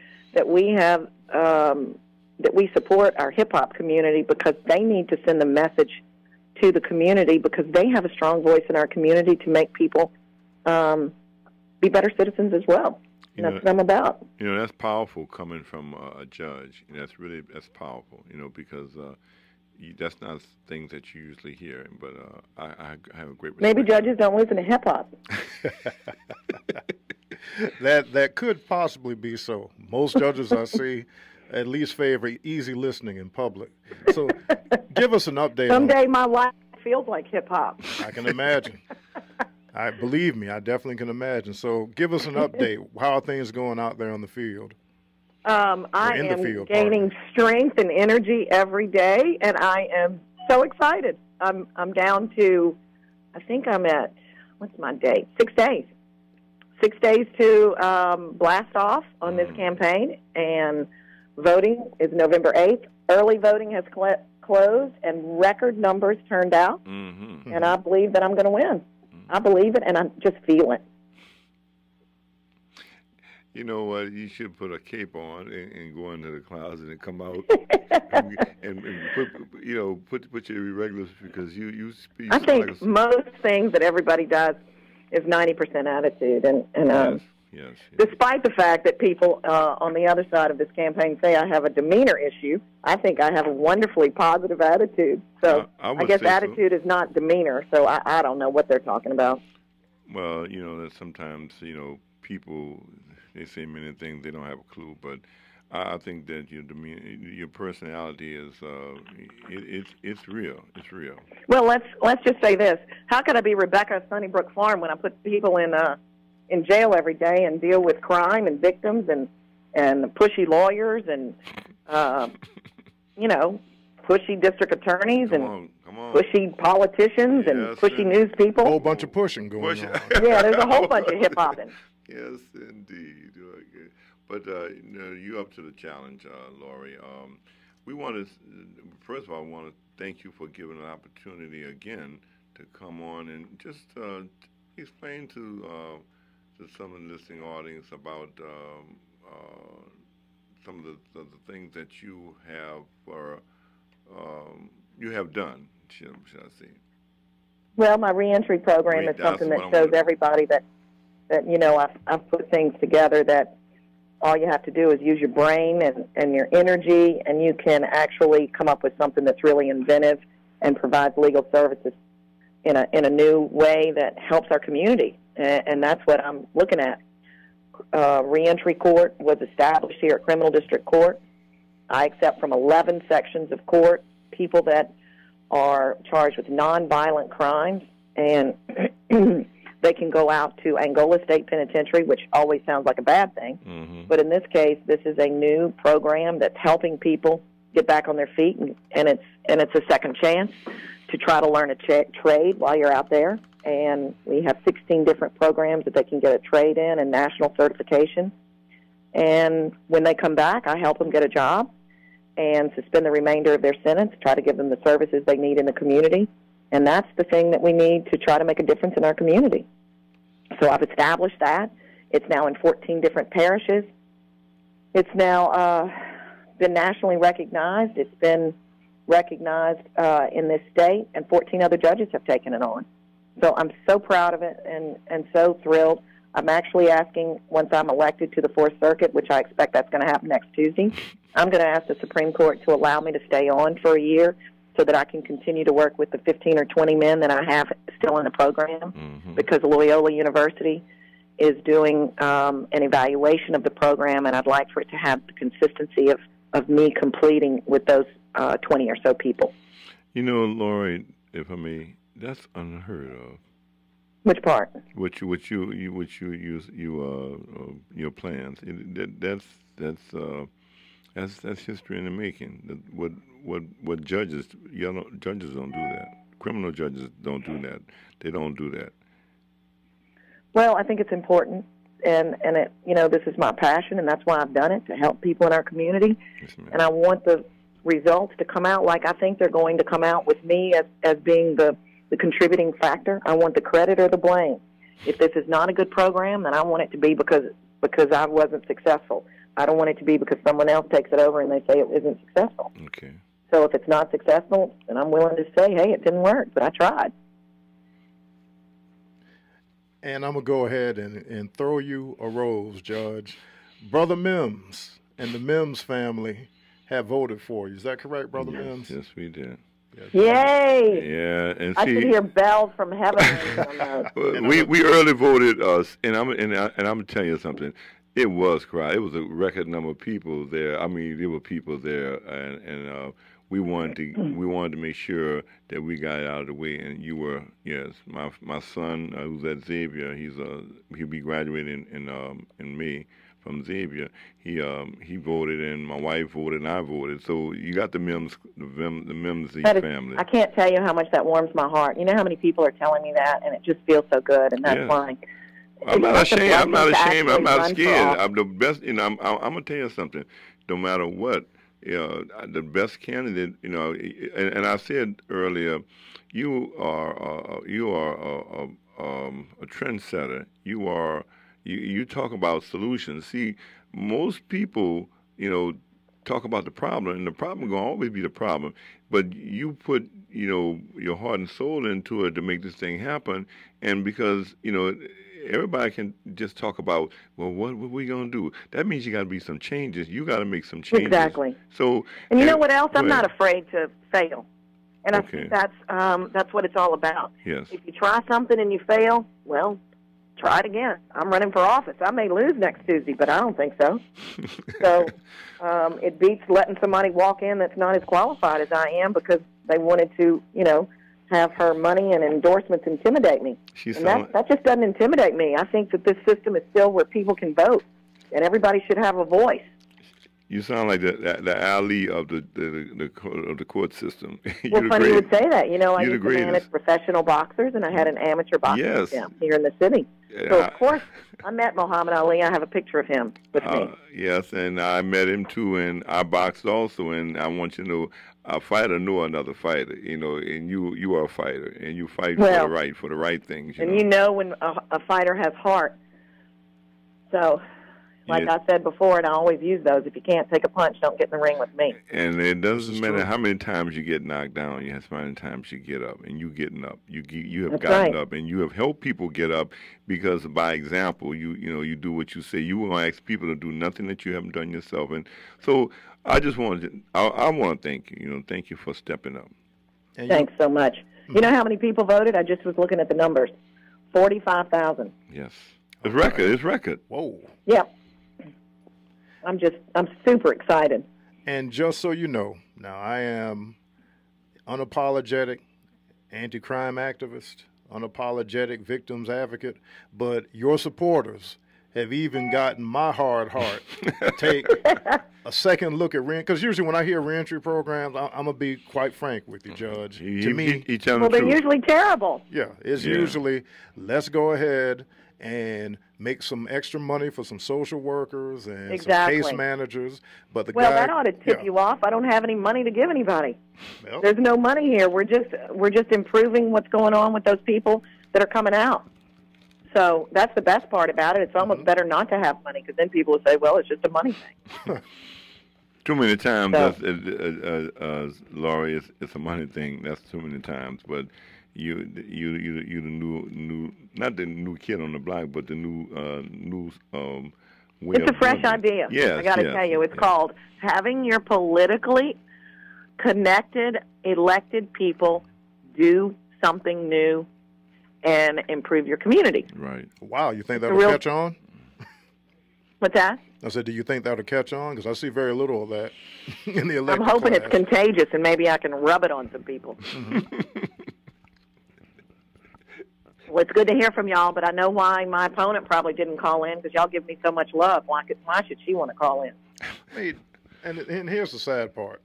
we have, that we support our hip-hop community, because they need to send the message to the community, because they have a strong voice in our community to make people be better citizens as well. And that's what I'm about. That's powerful coming from a judge. That's powerful, because that's not things that you usually hear. But I have a great respect. Maybe judges don't listen to hip-hop. That could possibly be so. Most judges I see at least favor easy listening in public. So give us an update. Someday my life feels like hip-hop. I can imagine. Believe me, I definitely can imagine. So give us an update. How are things going out there on the field? I am gaining strength and energy every day, and I am so excited. I'm down to, I think I'm at, what's my date? 6 days. 6 days to blast off on this campaign, and voting is November 8th. Early voting has closed, and record numbers turned out, and I believe that I'm going to win. I believe it, and I just feel it. You know what? You should put a cape on and go into the closet and come out and put your irregulars, because you speak. I think most things that everybody does is 90% attitude, and yes. Despite the fact that people on the other side of this campaign say I have a demeanor issue, I think I have a wonderfully positive attitude. So I guess attitude is not demeanor. So I don't know what they're talking about. Well, that sometimes people, they say many things, they don't have a clue. But I think that your personality is it's real. It's real. Well, let's just say this: how could I be Rebecca at Sunnybrook Farm when I put people in jail every day and deal with crime and victims and pushy lawyers and pushy district attorneys and pushy politicians and pushy news people? A whole bunch of pushing going on. Yeah, there's a whole bunch of hip hopping. Yes, indeed. But you up to the challenge, Laurie. We want to, first of all, I want to thank you for giving an opportunity again to come on and just explain to some of the listening audience about some of the things that you have done, should I say? Well, my reentry program is something that shows everybody that I've put things together that all you have to do is use your brain and your energy, and you can actually come up with something that's really inventive and provides legal services in a new way that helps our community. And that's what I'm looking at. Reentry court was established here at Criminal District Court. I accept from 11 sections of court people that are charged with nonviolent crimes, and they can go out to Angola State Penitentiary, which always sounds like a bad thing. Mm-hmm. But in this case, this is a new program that's helping people get back on their feet, and it's a second chance to try to learn a trade while you're out there. And we have 16 different programs that they can get a trade in and national certification. And when they come back, I help them get a job and suspend the remainder of their sentence, try to give them the services they need in the community. And that's the thing that we need to try to make a difference in our community. So I've established that. It's now in 14 different parishes. It's now been nationally recognized. It's been recognized in this state, and 14 other judges have taken it on. So I'm so proud of it and so thrilled. I'm actually asking, once I'm elected to the Fourth Circuit, which I expect that's going to happen next Tuesday, I'm going to ask the Supreme Court to allow me to stay on for a year so that I can continue to work with the 15 or 20 men that I have still in the program, because Loyola University is doing an evaluation of the program, and I'd like for it to have the consistency of me completing with those 20 or so people. You know, Laurie, if I may, that's unheard of. Which part? Your plans. That's history in the making. What judges don't do that. Criminal judges don't do that. They don't do that. Well, I think it's important, and it, this is my passion, and that's why I've done it, to help people in our community. Yes, and I want the results to come out like I think they're going to come out, with me as being the contributing factor. I want the credit or the blame. If this is not a good program, then I want it to be because I wasn't successful. I don't want it to be because someone else takes it over and they say it isn't successful. Okay. So if it's not successful, then I'm willing to say, hey, it didn't work, but I tried. And I'm going to go ahead and throw you a rose, Judge. Brother Mims and the Mims family have voted for you. Is that correct, Brother Mims? Yes, we did. Yay! Yeah, and I can hear bells from heaven. we early voted us, and I'm gonna tell you something. It was crowded. It was a record number of people there. I mean, there were people there, and we wanted to make sure that we got it out of the way. And you were, yes, my son who's at Xavier. He'll be graduating in May from Xavier. He voted, and my wife voted, and I voted. So you got the Mims family. I can't tell you how much that warms my heart. You know how many people are telling me that, and it just feels so good, and that's fine. I'm not ashamed. I'm not ashamed. I'm not scared. I'm the best. I'm gonna tell you something. No matter what, the best candidate. And I said earlier, you are a trendsetter. You talk about solutions. See, most people, talk about the problem, and the problem will always be the problem. But you put, your heart and soul into it to make this thing happen. And because, everybody can just talk about, well, what are we going to do? That means you got to be some changes. You got to make some changes. Exactly. So, and you know what else? I'm not afraid to fail. And I think that's what it's all about. Yes. If you try something and you fail, well, try it again. I'm running for office. I may lose next Tuesday, but I don't think so. So it beats letting somebody walk in that's not as qualified as I am because they wanted to, have her money and endorsements intimidate me. And that just doesn't intimidate me. I think that this system is still where people can vote, and everybody should have a voice. You sound like the Ali of the court system. Well, funny you would say that. You know, I used to greatest. manage professional boxers, and I had an amateur boxing camp here in the city. So, of course, I met Muhammad Ali. I have a picture of him with me. Yes, and I met him, too, and I boxed also. And I want you to know, a fighter know another fighter, you know, and you are a fighter, and you fight for the right things. You know when a fighter has heart. So... Like I said before, and I always use those, if you can't take a punch, don't get in the ring with me. And it doesn't matter how many times you get knocked down, you have how many times you get up, and you getting up. You have gotten up, and you have helped people get up because by example, you do what you say. You won't ask people to do nothing that you haven't done yourself. And so I just wanted I want to thank you. You know, thank you for stepping up. And Thanks so much. You know how many people voted? I just was looking at the numbers. 45,000. Yes. It's record. It's record. Whoa. Yep. I'm super excited. And just so you know, now I am unapologetic anti-crime activist, unapologetic victims advocate, but your supporters have even gotten my hard heart to take a second look at because usually when I hear reentry programs, I'm going to be quite frank with you, Judge. To me, they're usually terrible. Yeah, it's usually let's go ahead and make some extra money for some social workers and some case managers. But that ought to tip you off. I don't have any money to give anybody. Well, there's no money here. We're just improving what's going on with those people that are coming out. So that's the best part about it. It's almost better not to have money because then people will say, well, it's just a money thing. Too many times, Laurie, it's a money thing. That's too many times. But you the new not the new kid on the block, but the new way. It's a fresh idea. Yes, I got to tell you, it's called having your politically connected, elected people do something new and improve your community. Right. Wow, you think that'll catch on? What's that? I said, do you think that'll catch on? Because I see very little of that in the elected I'm hoping class. It's contagious, and maybe I can rub it on some people. Well, it's good to hear from y'all, but I know why my opponent probably didn't call in, because y'all give me so much love. Why should she want to call in? Hey, and here's the sad part.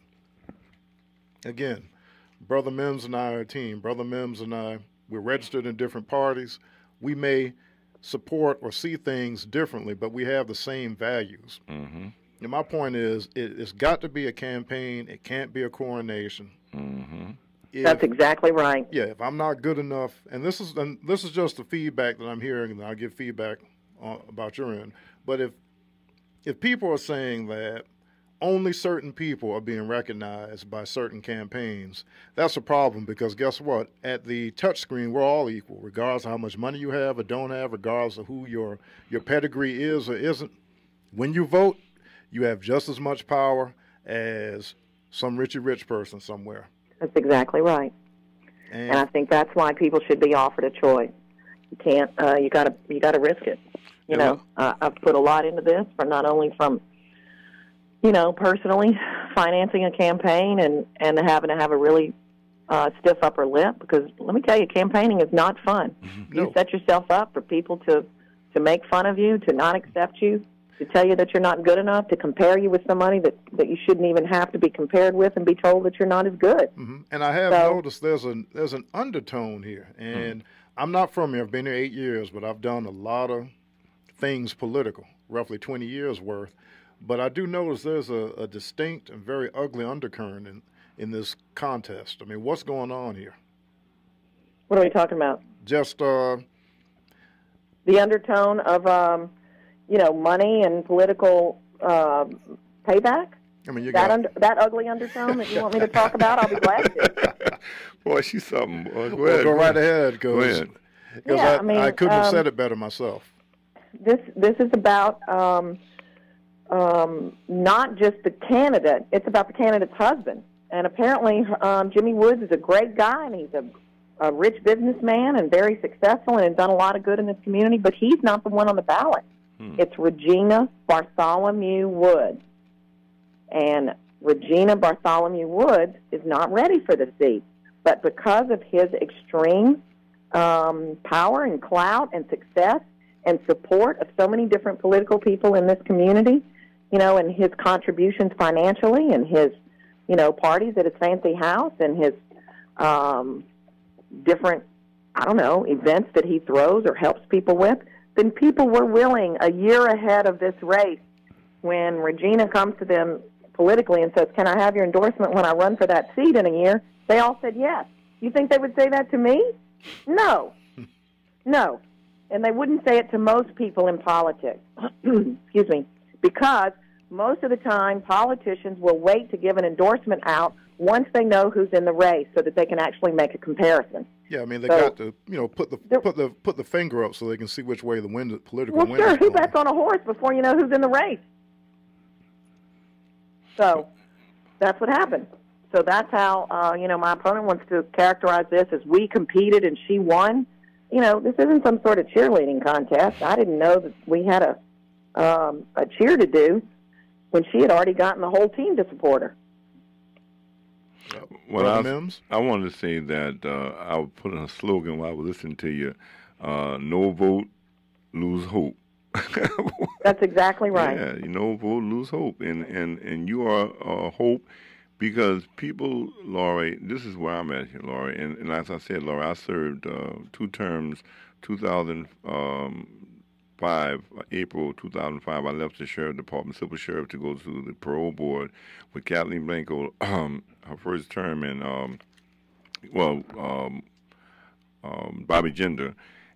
Again, Brother Mims and I are a team. Brother Mims and I, we're registered in different parties. We may support or see things differently, but we have the same values. Mm-hmm. And my point is, it's got to be a campaign. It can't be a coronation. Mm-hmm. That's exactly right. Yeah, if I'm not good enough, and this is just the feedback that I'm hearing, and I'll give feedback about your end. But if people are saying that only certain people are being recognized by certain campaigns, that's a problem, because guess what? At the touchscreen, we're all equal, regardless of how much money you have or don't have, regardless of who your pedigree is or isn't. When you vote, you have just as much power as some rich person somewhere. That's exactly right. And I think that's why people should be offered a choice. You can't. You got to risk it. You know, I've put a lot into this, for not only from, personally financing a campaign and having to have a really stiff upper lip, because let me tell you, campaigning is not fun. No. You set yourself up for people to make fun of you, to not accept you, to tell you that you're not good enough, to compare you with somebody that you shouldn't even have to be compared with, and be told that you're not as good. Mm-hmm. And I have noticed there's an undertone here. And I'm not from here. I've been here 8 years, but I've done a lot of things political, roughly 20 years worth. But I do notice there's a distinct and very ugly undercurrent in this contest. I mean, what's going on here? What are we talking about? Just the undertone of money and political payback. I mean, that ugly undertone that you want me to talk about, I'll be glad to. Boy, she's something. Go right ahead. Go ahead. Because I couldn't have said it better myself. This is about not just the candidate. It's about the candidate's husband. And apparently Jimmy Woods is a great guy, and he's a rich businessman and very successful and has done a lot of good in this community, but he's not the one on the ballot. It's Regina Bartholomew Woods. And Regina Bartholomew Woods is not ready for the seat. But because of his extreme power and clout and success and support of so many different political people in this community, and his contributions financially and his, parties at his fancy house and his different, events that he throws or helps people with, then people were willing a year ahead of this race when Regina comes to them politically and says, can I have your endorsement when I run for that seat in a year? They all said yes. You think they would say that to me? No. No. And they wouldn't say it to most people in politics. Excuse me. Because most of the time politicians will wait to give an endorsement out once they know who's in the race so that they can actually make a comparison. Yeah, I mean, they got to, put the finger up so they can see which way the political wind is sure. Who blowing. bets on a horse before you know who's in the race? So that's what happened. So that's how, my opponent wants to characterize this as we competed and she won. This isn't some sort of cheerleading contest. I didn't know that we had a cheer to do when she had already gotten the whole team to support her. Well, I wanted to say that I would put in a slogan while I was listening to you, no vote, lose hope. That's exactly right. Yeah, no vote, lose hope. And you are hope because people, Laurie, this is where I'm at here, Laurie. And as I said, Laurie, I served 2 terms, 2005, April 2005, I left the Sheriff Department, Civil Sheriff, to go to the parole board with Kathleen Blanco, her first term, and Bobby Gender.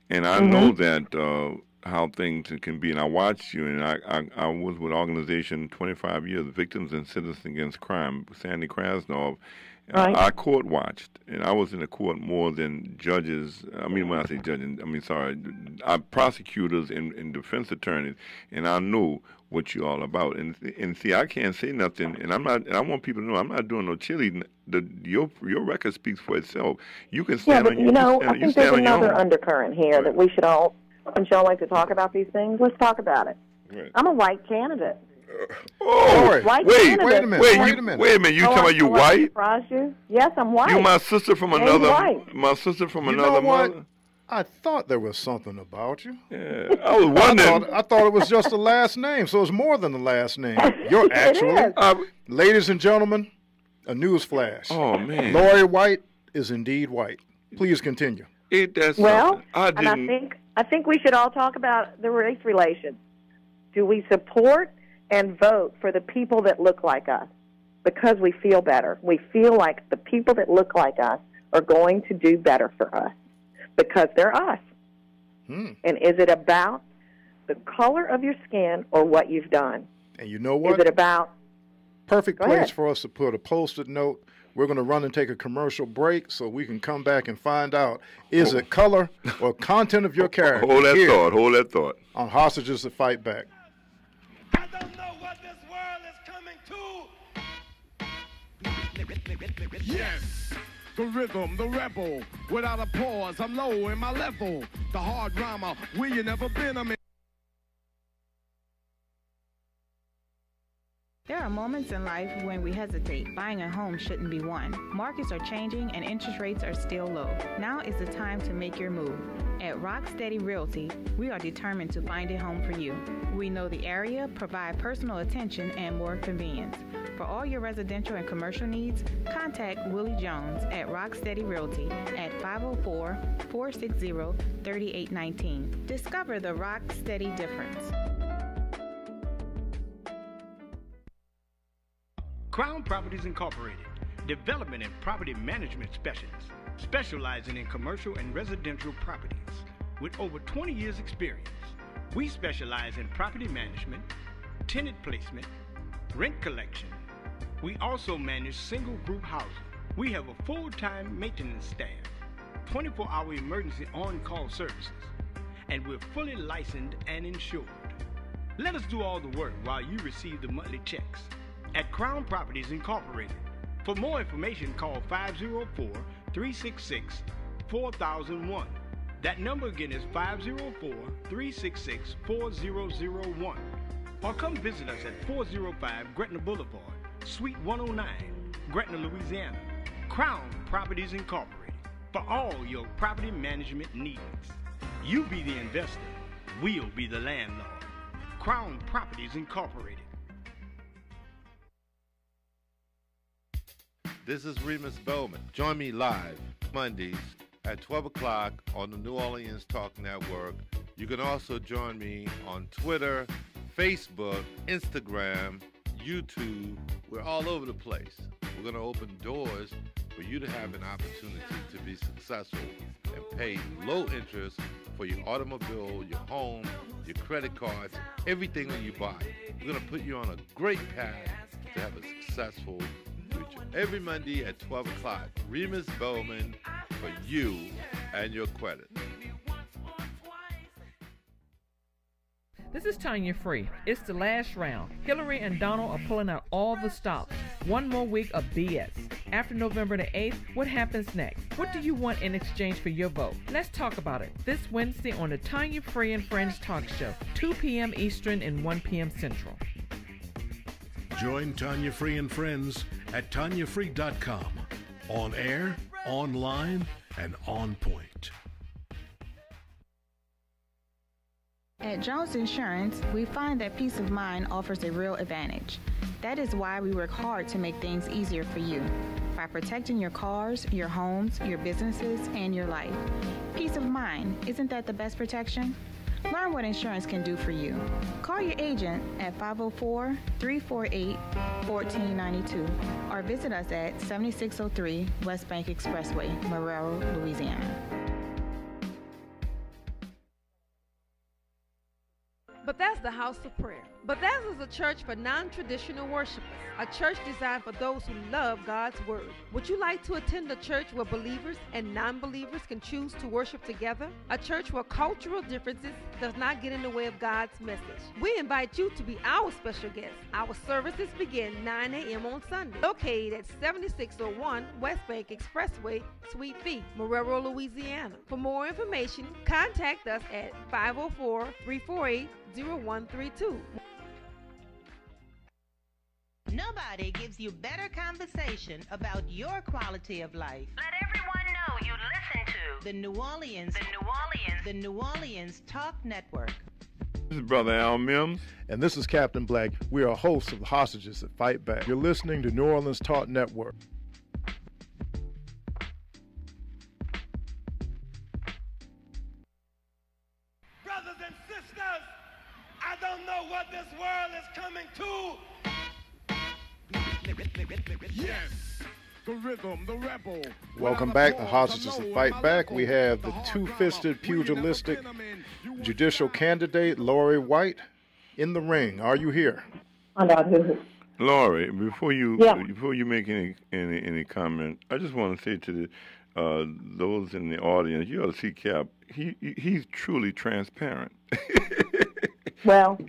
And I know that how things can be. And I watched you, and I was with organization 25 years, Victims and Citizens Against Crime, Sandy Krasnov. Right. I court watched, and I was in the court more than judges. I mean, when I say judges, prosecutors and defense attorneys, and I know what you're all about. And see, I can't say nothing, and I'm not. And I want people to know I'm not doing no cheerleading. Your record speaks for itself. You can stand on your own. I think there's another undercurrent here that we should all, since y'all like to talk about these things, let's talk about it. Right. I'm a white candidate. Wait a minute. You talking about you white? Surprise you? Yes, I'm white. You my sister from another. My sister from another mother. I thought there was something about you. Yeah, I was wondering. I thought it was just the last name, so it's more than the last name. You're actually, ladies and gentlemen, a news flash. Oh man, Laurie White is indeed white. Please continue. I think we should all talk about the race relations. Do we support and vote for the people that look like us because we feel better? We feel like the people that look like us are going to do better for us because they're us. And is it about the color of your skin or what you've done? And you know what? Is it about... Perfect place for us to put a Post-it note. We're going to run and take a commercial break so we can come back and find out, is it color or content of your character? Hold that thought. On Hostages That Fight Back. I don't know what this world is coming to. Yes, the rhythm, the rebel. Without a pause, I'm low in my level. The hard rhymer, where you never been, I'm in. There are moments in life when we hesitate. Buying a home shouldn't be one. Markets are changing and interest rates are still low. Now is the time to make your move. At Rocksteady Realty, we are determined to find a home for you. We know the area, provide personal attention, and more convenience. For all your residential and commercial needs, contact Willie Jones at Rocksteady Realty at 504-460-3819. Discover the Rocksteady difference. Crown Properties Incorporated, development and property management specialists, specializing in commercial and residential properties. With over 20 years experience, we specialize in property management, tenant placement, rent collection. We also manage single group housing. We have a full-time maintenance staff, 24-hour emergency on-call services, and we're fully licensed and insured. Let us do all the work while you receive the monthly checks. At Crown Properties Incorporated. For more information, call 504-366-4001. That number again is 504-366-4001. Or come visit us at 405 Gretna Boulevard, Suite 109, Gretna, Louisiana. Crown Properties Incorporated. For all your property management needs. You be the investor. We'll be the landlord. Crown Properties Incorporated. This is Remus Bowman. Join me live Mondays at 12 o'clock on the New Orleans Talk Network. You can also join me on Twitter, Facebook, Instagram, YouTube. We're all over the place. We're going to open doors for you to have an opportunity to be successful and pay low interest for your automobile, your home, your credit cards, everything that you buy. We're going to put you on a great path to have a successful future. Every Monday at 12 o'clock, Remus Bowman for you and your credit. This is Tanya Free. It's the last round. Hillary and Donald are pulling out all the stops. One more week of BS. After November the 8th, what happens next? What do you want in exchange for your vote? Let's talk about it this Wednesday on the Tanya Free and Friends Talk Show, 2 p.m. Eastern and 1 p.m. Central. Join Tanya Free and Friends at TanyaFree.com. On air, online, and on point. At Jones Insurance, we find that peace of mind offers a real advantage. That is why we work hard to make things easier for you by protecting your cars, your homes, your businesses, and your life. Peace of mind, isn't that the best protection? Learn what insurance can do for you. Call your agent at 504-348-1492 or visit us at 7603 West Bank Expressway, Marrero, Louisiana. Bethesda House of Prayer. Bethesda is a church for non-traditional worshipers, a church designed for those who love God's Word. Would you like to attend a church where believers and non-believers can choose to worship together? A church where cultural differences does not get in the way of God's message. We invite you to be our special guest. Our services begin 9 a.m. on Sunday, located at 7601 West Bank Expressway, Suite B, Marrero, Louisiana. For more information, contact us at 504-348-0132. Nobody gives you better conversation about your quality of life. Let everyone know you listen to The New Orleans Talk Network. This is Brother Al Mims. And this is Captain Black. We are hosts of the Hostages That Fight Back. You're listening to New Orleans Talk Network. Brothers and sisters, I don't know what this world is coming to. Yes, the rhythm, the rebel. Welcome back to Hostages That Fight Back. We have the two-fisted, pugilistic judicial candidate, Laurie White, in the ring. Are you here? Laurie, before you make any comment, I just want to say to those in the audience, you ought to see Cap. He's truly transparent. Well,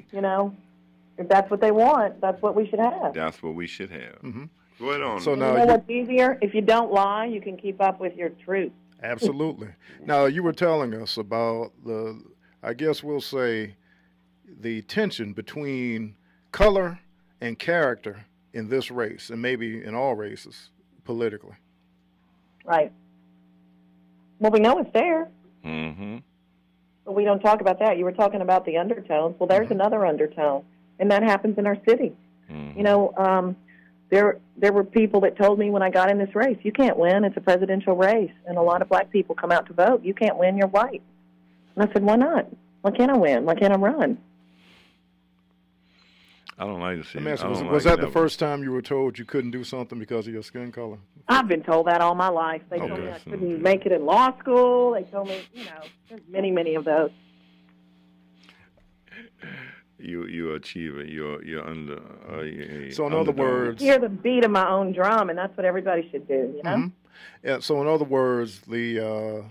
if that's what they want, that's what we should have. That's what we should have. Mm-hmm. Go ahead on. So now you know what's easier? If you don't lie, you can keep up with your truth. Absolutely. Now, you were telling us about I guess we'll say, the tension between color and character in this race, and maybe in all races, politically. Right. Well, we know it's there. Mm-hmm. But we don't talk about that. You were talking about the undertones. Well, there's another undertone, and that happens in our city. Mm-hmm. There were people that told me when I got in this race, you can't win. It's a presidential race, and a lot of black people come out to vote. You can't win. You're white. And I said, why not? Why can't I win? Why can't I run? I don't like to see it. Was that the first time you were told you couldn't do something because of your skin color? I've been told that all my life. They told me I couldn't make it in law school. They told me, there's many, many of those. You achieve it. You're under. So in other words, I hear the beat of my own drum, and that's what everybody should do. Mm-hmm. Yeah. So in other words, the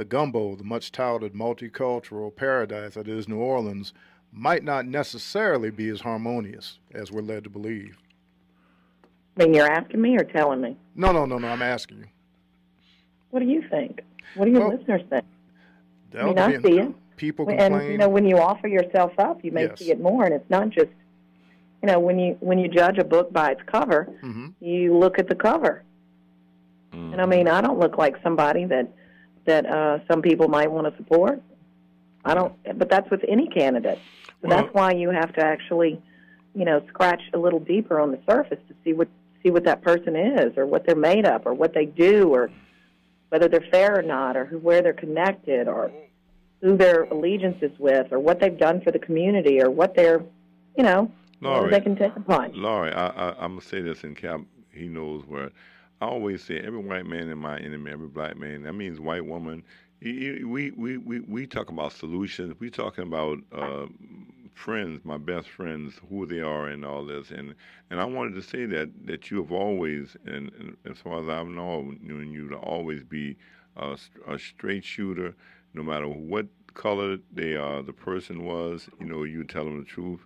gumbo, the much touted multicultural paradise that is New Orleans, might not necessarily be as harmonious as we're led to believe. I mean, you're asking me or telling me? No. I'm asking you. What do you think? What do your listeners think? I see it. People complain. And when you offer yourself up, you may see it more. And it's not just, when you judge a book by its cover, you look at the cover. Mm-hmm. And I mean, I don't look like somebody that some people might want to support. I don't. But that's with any candidate. So that's why you have to actually, scratch a little deeper on the surface to see see what that person is, or what they're made of, or what they do, or whether they're fair or not, or where they're connected, or who their allegiance is with, or what they've done for the community, or what they're, Laurie, they can take upon. Laurie, I'm going to say this in Cap. He knows where. I always say every white man is my enemy, every black man. That means white woman. We talk about solutions. We talking about friends, my best friends, who they are, and all this. And I wanted to say that you have always, and as far as I've known you, to always be a straight shooter, no matter what color the person was. You tell them the truth,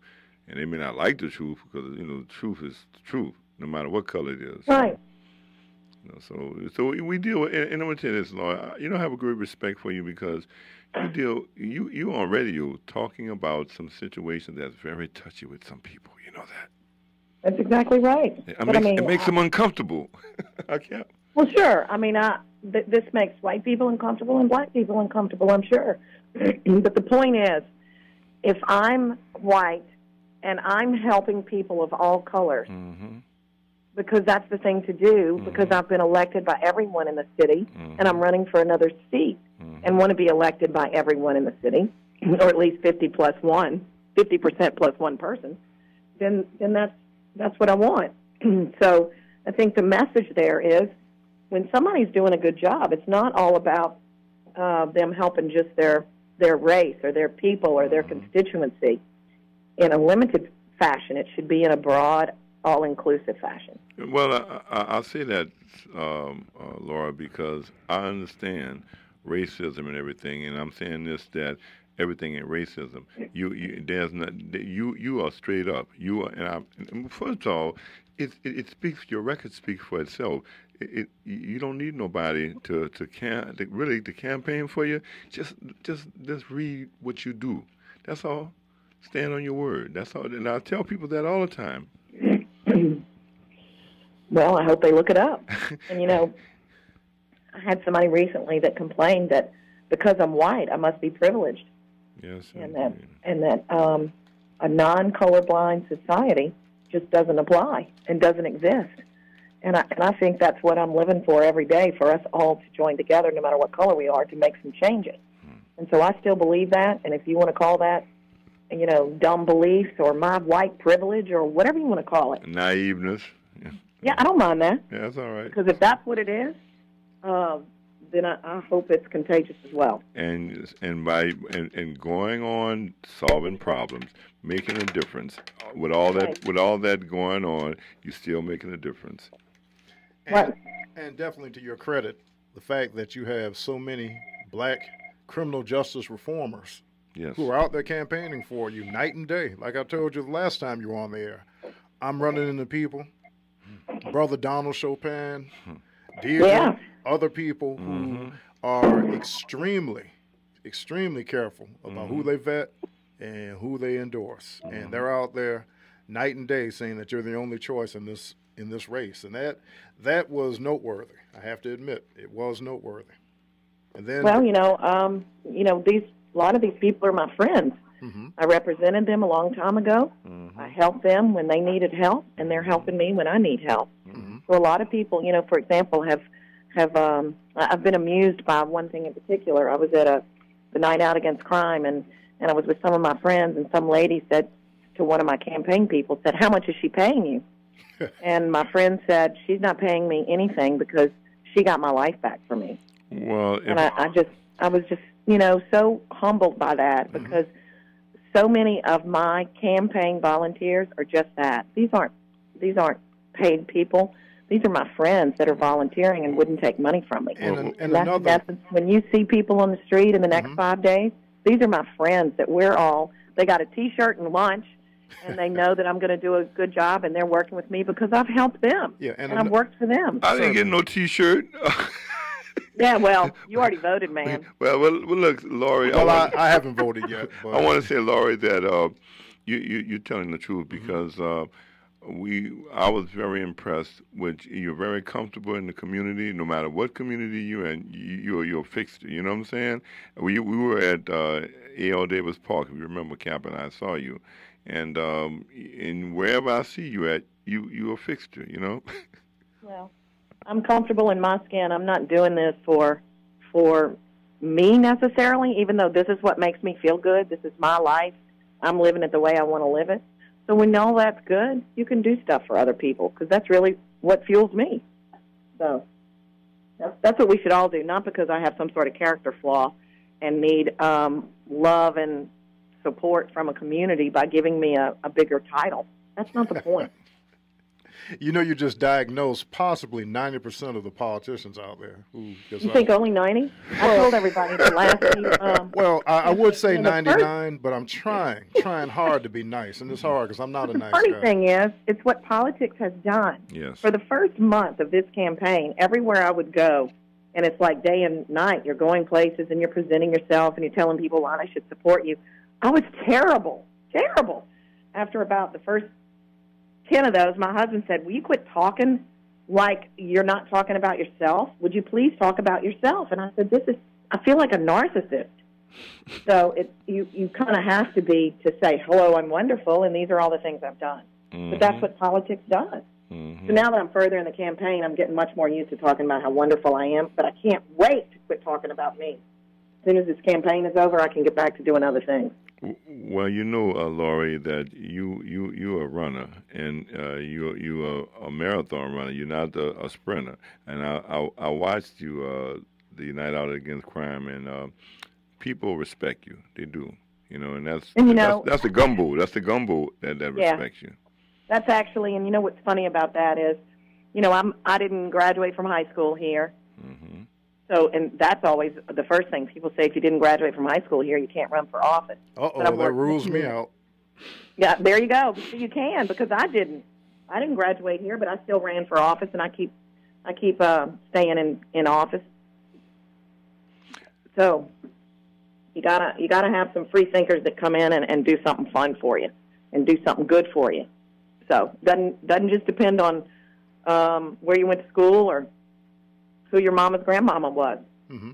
and they may not like the truth because the truth is the truth, no matter what color it is. Right. So we deal with, and I'm gonna tell you this, Laurie. I have a great respect for you because you on radio talking about some situations that's very touchy with some people. You know that. That's exactly right. It makes them uncomfortable. I can't. Well, sure. This makes white people uncomfortable and black people uncomfortable, I'm sure. But the point is, if I'm white and I'm helping people of all colors, because that's the thing to do, because I've been elected by everyone in the city, and I'm running for another seat and want to be elected by everyone in the city, or at least 50% plus one person, then that's what I want. So I think the message there is, when somebody's doing a good job, it's not all about them helping just their race or their people or their constituency in a limited fashion. It should be in a broad, all-inclusive fashion. Well, I'll say that, Laura, because I understand racism and everything, and I'm saying this, that everything ain't racism. You are straight up. And first of all, it speaks. Your record speaks for itself. You don't need nobody to campaign for you. Just read what you do. That's all. Stand on your word. That's all. And I tell people that all the time. Well, I hope they look it up. And, I had somebody recently that complained that because I'm white, I must be privileged. Yes. And that a non-colorblind society just doesn't apply and doesn't exist. And I think that's what I'm living for every day, for us all to join together, no matter what color we are, to make some changes. And so I still believe that, and if you want to call that, dumb beliefs or my white privilege or whatever you want to call it. Naiveness. Yeah, I don't mind that. Yeah, that's all right. Because if that's what it is, then I hope it's contagious as well. And by going on, solving problems, making a difference. With all that going on, you're still making a difference. And definitely to your credit, the fact that you have so many black criminal justice reformers who are out there campaigning for you night and day. Like I told you the last time you were on the air, I'm running into people, Brother Donald Chopin, Deirdre, other people who are extremely, extremely careful about who they vet and who they endorse. And they're out there night and day saying that you're the only choice in this race. And that was noteworthy. I have to admit, it was noteworthy. And then, well, a lot of these people are my friends. I represented them a long time ago. I helped them when they needed help, and they're helping me when I need help. So a lot of people, for example, have I've been amused by one thing in particular. I was at the Night Out Against Crime, and I was with some of my friends, and some lady said to one of my campaign people, said, "How much is she paying you?" And my friend said, "She's not paying me anything because she got my life back for me." Well, and I was just so humbled by that, because so many of my campaign volunteers are just that. These aren't paid people. These are my friends that are volunteering and wouldn't take money from me. And that's in essence, when you see people on the street in the next 5 days, these are my friends that they got a T-shirt and lunch, and they know that I'm going to do a good job, and they're working with me because I've helped them, and I've worked for them. I didn't get no T-shirt. Yeah, well, you already voted, man. Well, look, Laurie. Well, I haven't voted yet. But I want to say, Laurie, that you're telling the truth, because I was very impressed with you're very comfortable in the community, no matter what community you're in. You're a fixture. You know what I'm saying? We were at A.L. Davis Park. If you remember, Cap and I saw you, and wherever I see you at, you a fixture, you know. Well, I'm comfortable in my skin. I'm not doing this for me necessarily, even though this is what makes me feel good. This is my life. I'm living it the way I want to live it. So when all that's good, you can do stuff for other people because that's really what fuels me. So that's what we should all do, not because I have some sort of character flaw and need love and support from a community by giving me a bigger title. That's not the point. You know, you just diagnosed possibly 90% of the politicians out there. You think only 90? I told everybody the last well, I would say 99, but I'm trying hard to be nice, and it's hard because I'm not a nice guy. The funny thing is, it's what politics has done. Yes. For the first month of this campaign, everywhere I would go, and it's like day and night, you're going places and you're presenting yourself and you're telling people why they should support you. I was terrible. After about the first 10 of those, my husband said, will you quit talking like you're not talking about yourself? Would you please talk about yourself? And I said, I feel like a narcissist. So you kind of have to say, hello, I'm wonderful, and these are all the things I've done. Mm-hmm. But that's what politics does. Mm-hmm. So now that I'm further in the campaign, I'm getting much more used to talking about how wonderful I am, but I can't wait to quit talking about me. As soon as this campaign is over, I can get back to doing other things. Well, you know, Laurie, that you're a runner, and you're a marathon runner. You're not a sprinter. And I watched you the Night Out Against Crime, and people respect you. They do, you know, and that's the gumbo. That's the gumbo that respects you. That's actually, and you know what's funny about that is, you know, I didn't graduate from high school here. Mm-hmm. So, and that's always the first thing. People say if you didn't graduate from high school here, you can't run for office. Uh-oh, that rules me out. Yeah, there you go. So you can, because I didn't graduate here, but I still ran for office, and I keep staying in office. So you gotta have some free thinkers that come in and do something fun for you and do something good for you. So doesn't just depend on where you went to school or who your mama's grandmama was. Mm-hmm.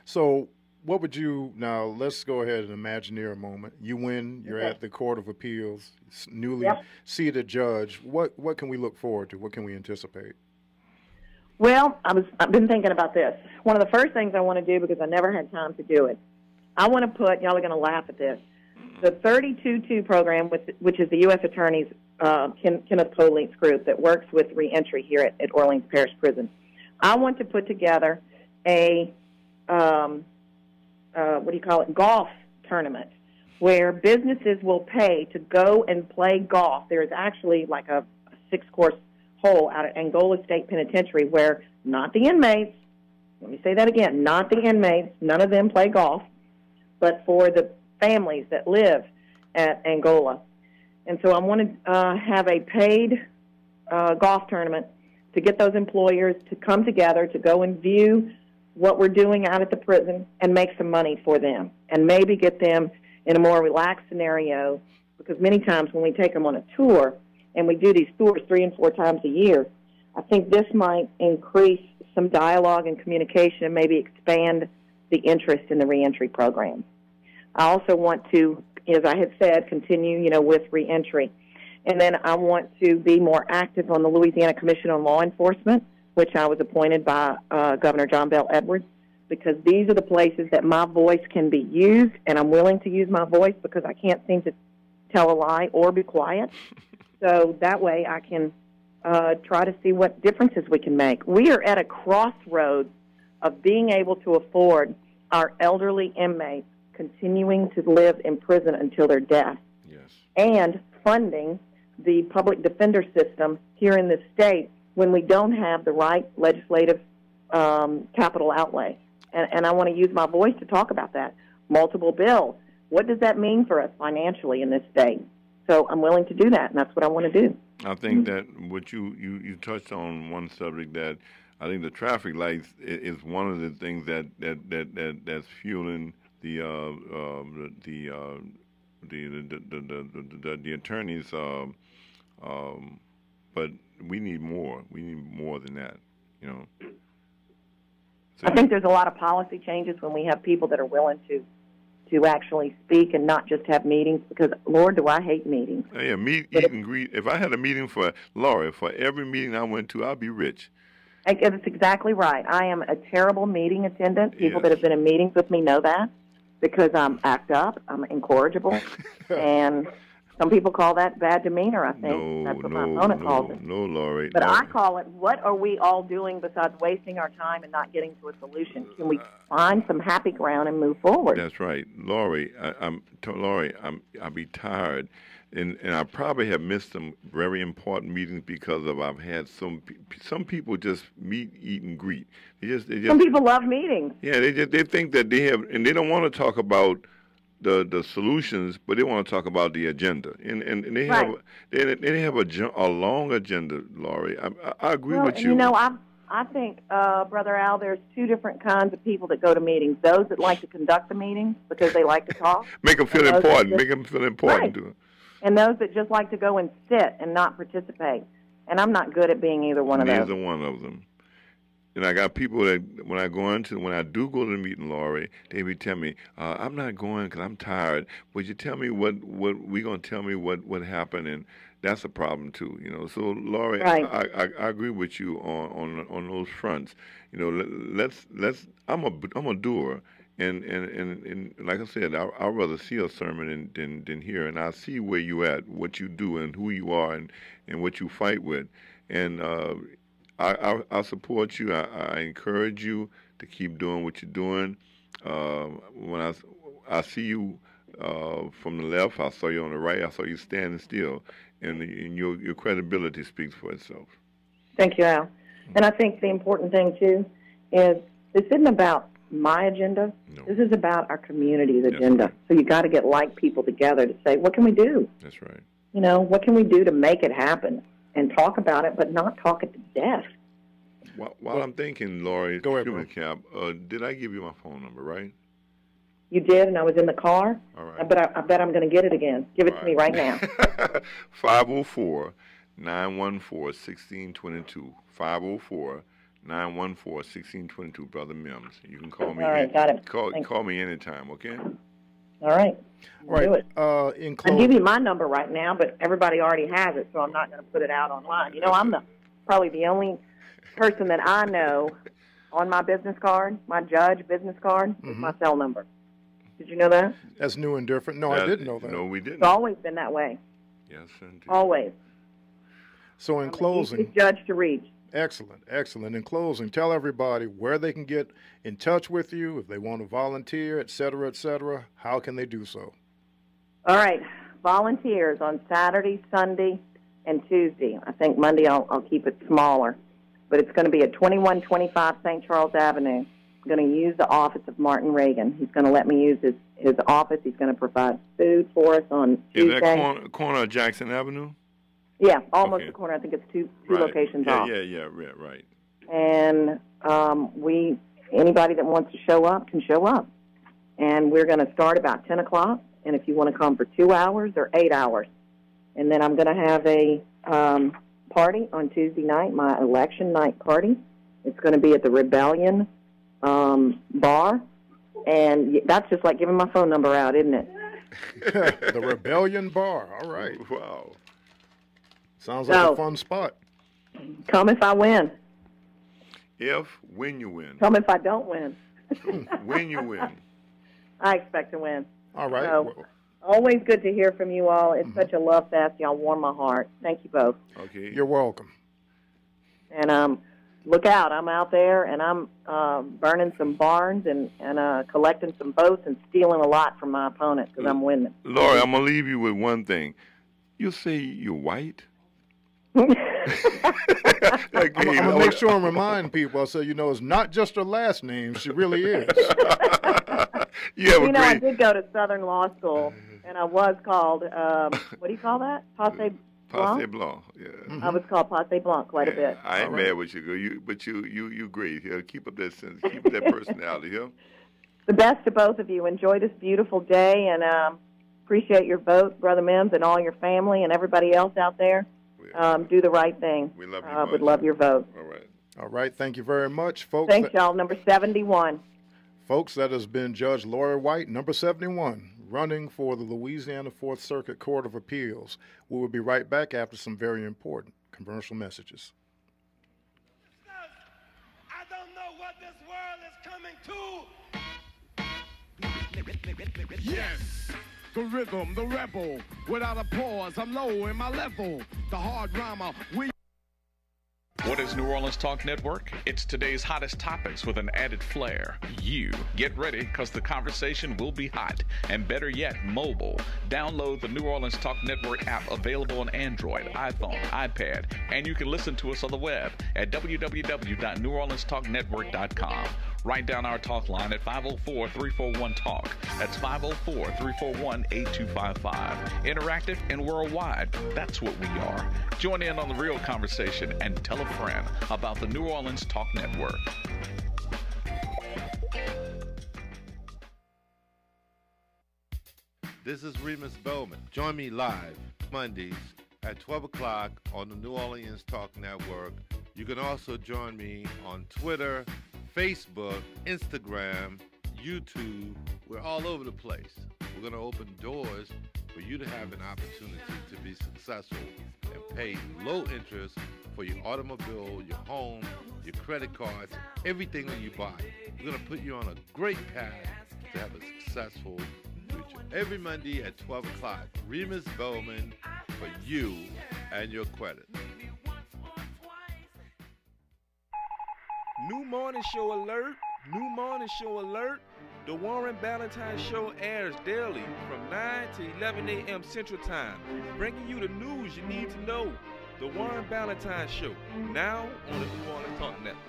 So what would you, now let's go ahead and imagineer a moment. You win, you're at the Court of Appeals, newly seated judge. What can we look forward to? What can we anticipate? Well, I've been thinking about this. One of the first things I want to do, because I never had time to do it, I want to put, y'all are going to laugh at this, the 32-2 program, which is the U.S. Attorney's Kenneth Polink's group that works with reentry here at Orleans Parish Prison. I want to put together a, golf tournament where businesses will pay to go and play golf. There is actually like a 6-course hole out at Angola State Penitentiary where not the inmates, let me say that again, not the inmates, none of them play golf, but for the families that live at Angola. And so I want to have a paid golf tournament to get those employers to come together to go and view what we're doing out at the prison and make some money for them and maybe get them in a more relaxed scenario, because many times when we take them on a tour, and we do these tours 3 and 4 times a year, I think this might increase some dialogue and communication and maybe expand the interest in the reentry program. I also want to, as I had said, continue, with reentry. And then I want to be more active on the Louisiana Commission on Law Enforcement, which I was appointed by Governor John Bell Edwards, because these are the places that my voice can be used, and I'm willing to use my voice because I can't seem to tell a lie or be quiet. So that way I can try to see what differences we can make. We are at a crossroads of being able to afford our elderly inmates continuing to live in prison until their death. Yes. And funding the public defender system here in this state when we don't have the right legislative capital outlay. And I want to use my voice to talk about that. Multiple bills. What does that mean for us financially in this state? So I'm willing to do that, and that's what I want to do. I think that what you touched on one subject that I think the traffic lights is one of the things that's fueling the attorneys. But we need more. We need more than that, So I think there's a lot of policy changes when we have people that are willing to to actually speak and not just have meetings, because, Lord, do I hate meetings. Yeah, meet, eat, and greet. If I had a meeting for Laurie, for every meeting I went to, I'd be rich. That's exactly right. I am a terrible meeting attendant. People that have been in meetings with me know that, because I'm act up, I'm incorrigible, and some people call that bad demeanor, I think. That's what my opponent calls it. No, Laurie. But I call it, what are we all doing besides wasting our time and not getting to a solution? Can we find some happy ground and move forward? That's right. Laurie, I'll be tired. And I probably have missed some very important meetings because I've had some people just meet, eat, and greet. Some people love meetings. Yeah, they think that they have, and they don't want to talk about the solutions, but they want to talk about the agenda. And they have they have a long agenda, Laurie. I agree with you. You know, I think, Brother Al, there's two different kinds of people that go to meetings. Those that like to conduct the meetings because they like to talk. Make them feel important. Make them feel important. Right. And those that just like to go and sit and not participate. And I'm not good at being either one of those. Neither one of them. And I got people that when I do go to the meeting, Laurie, they be tell me, I'm not going because I'm tired. Would you tell me what we gonna tell me what happened? And that's a problem too, you know. So Laurie, right. I agree with you on those fronts. You know, let's I'm a doer. And like I said, I'd rather see a sermon than hear. And I see where you at, what you do, and who you are, and what you fight with. And I support you. I encourage you to keep doing what you're doing. When I see you from the left, I saw you on the right. I saw you standing still, and your credibility speaks for itself. Thank you, Al. And I think the important thing too is this isn't about my agenda. No. This is about our community's agenda. Right. So you got to get like people together to say, what can we do? That's right. You know, what can we do to make it happen and talk about it, but not talk it to death. While I'm thinking, Laurie, go ahead, Cap, did I give you my phone number, right? You did, and I was in the car. All right. But I bet I'm going to get it again. Give it to me right now. 504-914-1622. 504-914-1622, Brother Mims. You can call me. All right, got it. Call me anytime, okay? All right. Right. Do it. I'll give you my number right now, but everybody already has it, so I'm not going to put it out online. You know, I'm probably the only person that I know on my business card, my judge business card, is my cell number. Did you know that? That's new and different. No, I didn't know that. No, we didn't. It's always been that way. Yes, indeed. Always. So in closing, judge to reach. Excellent. In closing, tell everybody where they can get in touch with you if they want to volunteer, et cetera, et cetera. How can they do so? All right. Volunteers on Saturday, Sunday, and Tuesday. I think Monday I'll keep it smaller. But it's going to be at 2125 St. Charles Avenue. I'm going to use the office of Martin Reagan. He's going to let me use his office. He's going to provide food for us on Tuesday. Is that corner of Jackson Avenue? Yeah, almost the corner. I think it's two locations off. Yeah, right. And anybody that wants to show up can show up. And we're going to start about 10 o'clock. And if you want to come for 2 hours or 8 hours. And then I'm going to have a party on Tuesday night, my election night party. It's going to be at the Rebellion bar. And that's just like giving my phone number out, isn't it? The Rebellion bar. All right. Wow. Sounds like a fun spot. Come if I win. When you win. Come if I don't win. When you win. I expect to win. All right. So, always good to hear from you all. It's such a love fest. Y'all warm my heart. Thank you both. Okay. You're welcome. And look out. I'm out there, and I'm burning some barns and collecting some votes and stealing a lot from my opponent because I'm winning. Laurie, I'm going to leave you with one thing. You say you're white? I'm going to make sure and remind people. I say, it's not just her last name. She really is. I did go to Southern Law School, and I was called, what do you call that? Passe Blanc, yeah. Mm-hmm. I was called Passe Blanc quite a bit. I ain't mad with you, but you great. Here, keep up that sense, keep up that personality here. The best to both of you. Enjoy this beautiful day, and appreciate your vote, Brother Mims, and all your family and everybody else out there. Do the right thing. We love you. Would love your vote. All right. All right. Thank you very much, folks. Thanks, y'all. Number 71. Folks, that has been Judge Laurie White, number 71, running for the Louisiana 4th Circuit Court of Appeals. We will be right back after some very important commercial messages. I don't know what this world is coming to. Yes, the rhythm, the rebel, without a pause, I'm low in my level. The hard rhymer, What is New Orleans Talk Network? It's today's hottest topics with an added flair. You get ready because the conversation will be hot. And better yet, mobile. Download the New Orleans Talk Network app available on Android, iPhone, iPad, and you can listen to us on the web at www.neworleanstalknetwork.com. Write down our talk line at 504-341-TALK. That's 504-341-8255. Interactive and worldwide. That's what we are. Join in on the real conversation and tell a friend about the New Orleans Talk Network. This is Remus Bowman. Join me live Mondays at 12 o'clock on the New Orleans Talk Network. You can also join me on Twitter, Facebook, Instagram, YouTube. We're all over the place. We're going to open doors for you to have an opportunity to be successful and pay low interest for your automobile, your home, your credit cards, everything that you buy. We're going to put you on a great path to have a successful future. Every Monday at 12 o'clock, Remus Bowman for you and your credit. New morning show alert. New morning show alert. The Warren Ballantyne Show airs daily from 9 to 11 a.m. Central Time, bringing you the news you need to know. The Warren Ballantyne Show, now on the New Orleans Talk Network.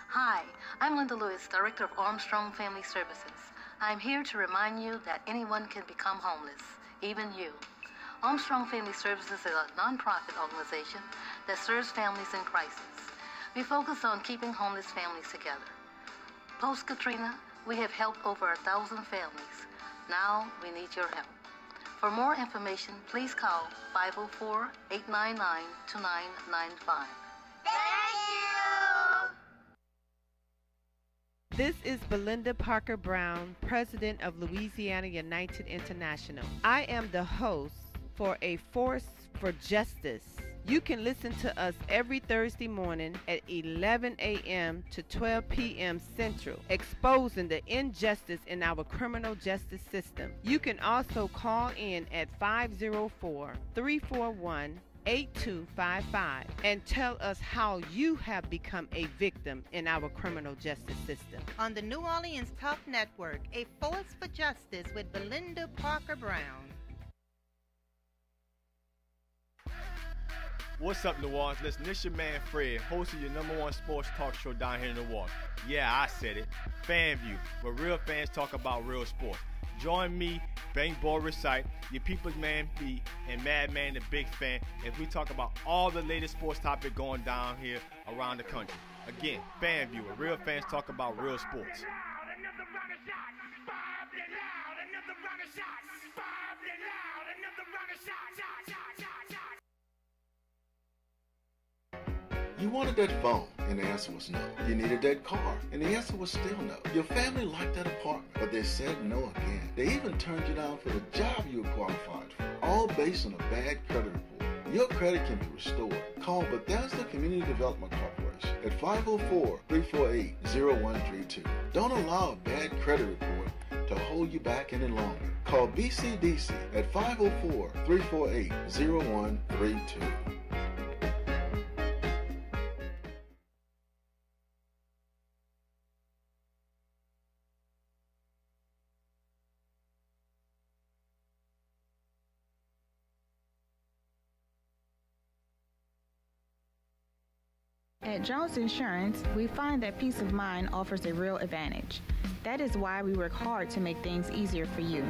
Hi, I'm Linda Lewis, Director of Armstrong Family Services. I'm here to remind you that anyone can become homeless, even you. Armstrong Family Services is a nonprofit organization that serves families in crisis. We focus on keeping homeless families together. Post-Katrina, we have helped over 1,000 families. Now we need your help. For more information, please call 504-899-2995. This is Belinda Parker Brown, President of Louisiana United International. I am the host for A Force for Justice. You can listen to us every Thursday morning at 11 a.m. to 12 p.m. Central, exposing the injustice in our criminal justice system. You can also call in at 504-341-8255 and tell us how you have become a victim in our criminal justice system. On the New Orleans Talk Network, A Force for Justice with Belinda Parker Brown. What's up, New Orleans? Listen, this your man Fred, host of your #1 sports talk show down here in New Orleans. Yeah, I said it. FanView, where real fans talk about real sports. Join me, Bank Ball Recite, your people's man B, and Madman the Big Fan as we talk about all the latest sports topics going down here around the country. Again, FanView, where real fans talk about real sports. You wanted that phone, and the answer was no. You needed that car, and the answer was still no. Your family liked that apartment, but they said no again. They even turned you down for the job you were qualified for, all based on a bad credit report. Your credit can be restored. Call Bethesda Community Development Corporation at 504-348-0132. Don't allow a bad credit report to hold you back any longer. Call BCDC at 504-348-0132. At Jones Insurance, we find that peace of mind offers a real advantage. That is why we work hard to make things easier for you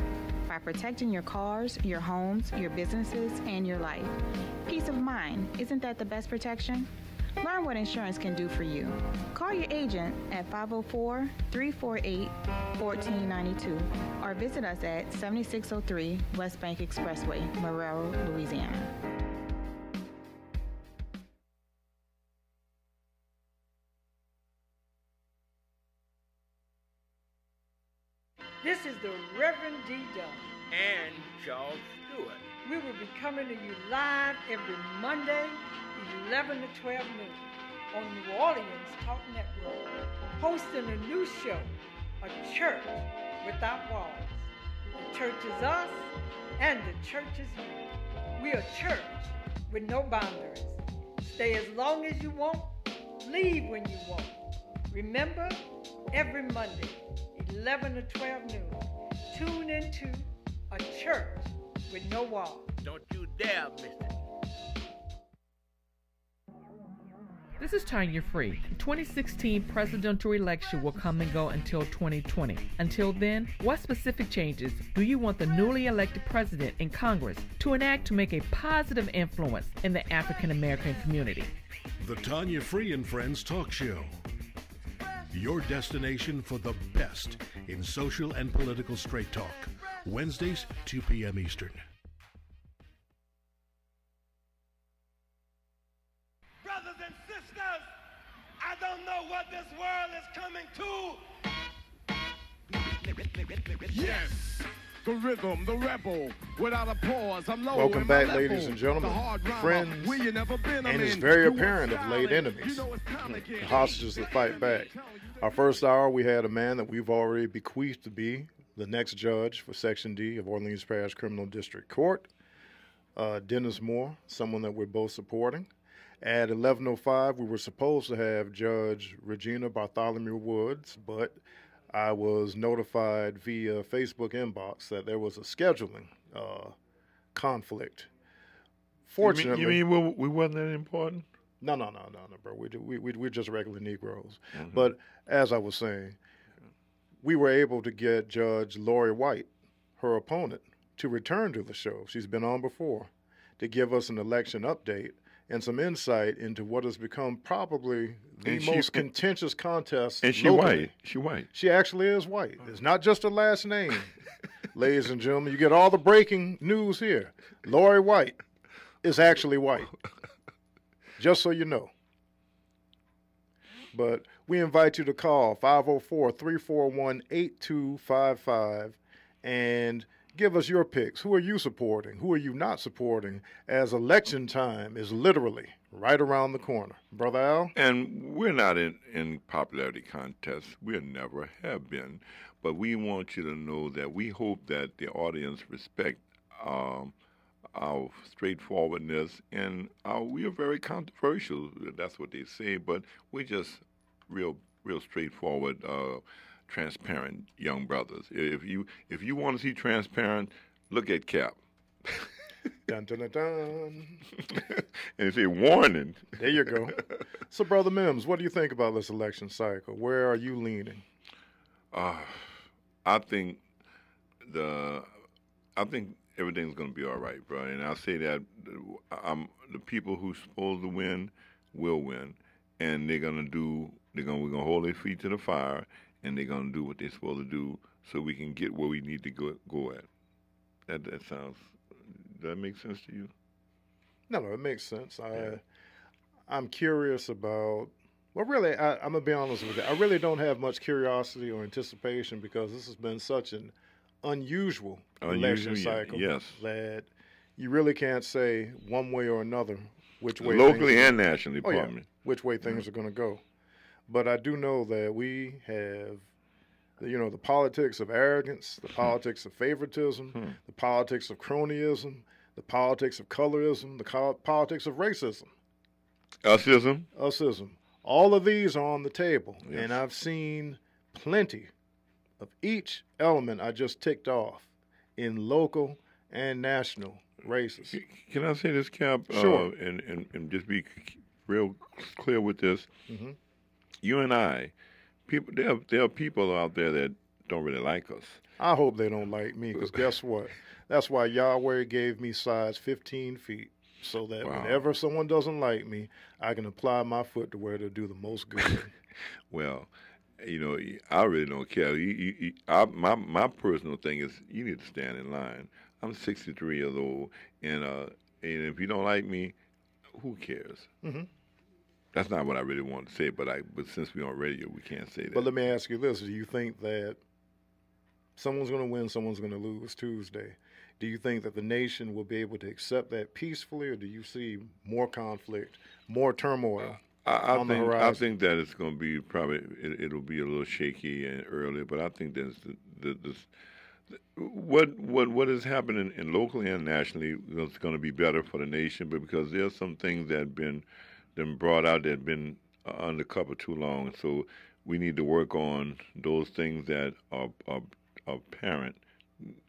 by protecting your cars, your homes, your businesses, and your life. Peace of mind, isn't that the best protection? Learn what insurance can do for you. Call your agent at 504-348-1492 or visit us at 7603 West Bank Expressway, Marrero, Louisiana. This is the Reverend D. Dunn. And Charles Stewart. We will be coming to you live every Monday, 11 to 12 noon, on New Orleans Talk Network, hosting a new show, A Church Without Walls. The church is us, and the church is you. We are a church with no boundaries. Stay as long as you want, leave when you want. Remember, every Monday, 11 to 12 noon, tune into A Church with No Walls. Don't you dare miss it. This is Tanya Free. The 2016 presidential election will come and go until 2020. Until then, what specific changes do you want the newly elected president and Congress to enact to make a positive influence in the African American community? The Tanya Free and Friends Talk Show. Your destination for the best in social and political straight talk. Wednesdays, 2 p.m. Eastern. Brothers and sisters, I don't know what this world is coming to. Yes, the rhythm, the rebel, without a pause. I'm low. Welcome back, ladies and gentlemen, friends, and it's very apparent of late enemies, the hostages that fight back. Our first hour, we had a man that we've already bequeathed to be the next judge for Section D of Orleans Parish Criminal District Court, Dennis Moore, someone that we're both supporting. At 11:05, we were supposed to have Judge Regina Bartholomew Woods, but I was notified via Facebook inbox that there was a scheduling conflict. Fortunately, you mean we wasn't that important? No, bro. We're just regular Negroes. Mm-hmm. But as I was saying, we were able to get Judge Laurie White, her opponent, to return to the show. She's been on before, to give us an election update and some insight into what has become probably the most contentious contest. And she white. She white. She actually is white. It's not just her last name, ladies and gentlemen. You get all the breaking news here. Laurie White is actually white. Just so you know. But we invite you to call 504-341-8255 and give us your picks. Who are you supporting? Who are you not supporting? As election time is literally right around the corner. Brother Al? And we're not in popularity contests. We never have been. But we want you to know that we hope that the audience respect our straightforwardness, and we are very controversial. That's what they say, but we're just real straightforward, transparent young brothers. If you want to see transparent, look at Cap. Dun, dun, dun, dun. And say warning. There you go. So, Brother Mims, what do you think about this election cycle? Where are you leaning? I think everything's going to be all right, bro. And I say that the people who's supposed to win will win, and we're gonna hold their feet to the fire, and they're gonna do what they're supposed to do, so we can get where we need to go at. That sounds. Does that make sense to you? No, it makes sense. I'm curious about. Well, really, I'm gonna be honest with you. I really don't have much curiosity or anticipation because this has been such an unusual election cycle that you really can't say one way or another which way locally and nationally, which way things are going to go. But I do know that we have, the politics of arrogance, the politics of favoritism, the politics of cronyism, the politics of colorism, the politics of racism, usism. All of these are on the table, and I've seen plenty of each element I just ticked off in local and national races. Can I say this, Cap? Sure. And just be real clear with this. Mm-hmm. You and I, there are people out there that don't really like us. I hope they don't like me, because guess what? That's why Yahweh gave me size 15 feet, so that whenever someone doesn't like me, I can apply my foot to where it'll do the most good. Well, I really don't care. My personal thing is you need to stand in line. I'm 63 years old, and if you don't like me, who cares? Mm-hmm. That's not what I really want to say, but since we're on radio, we can't say that. But let me ask you this. Do you think that someone's going to win, someone's going to lose Tuesday. Do you think that the nation will be able to accept that peacefully, or do you see more conflict, more turmoil on the horizon? I think that it's going to be probably, it'll be a little shaky and early, but I think that's what is happening in locally and nationally is going to be better for the nation, but because there's some things that have been brought out that have been undercover too long, so we need to work on those things that are apparent.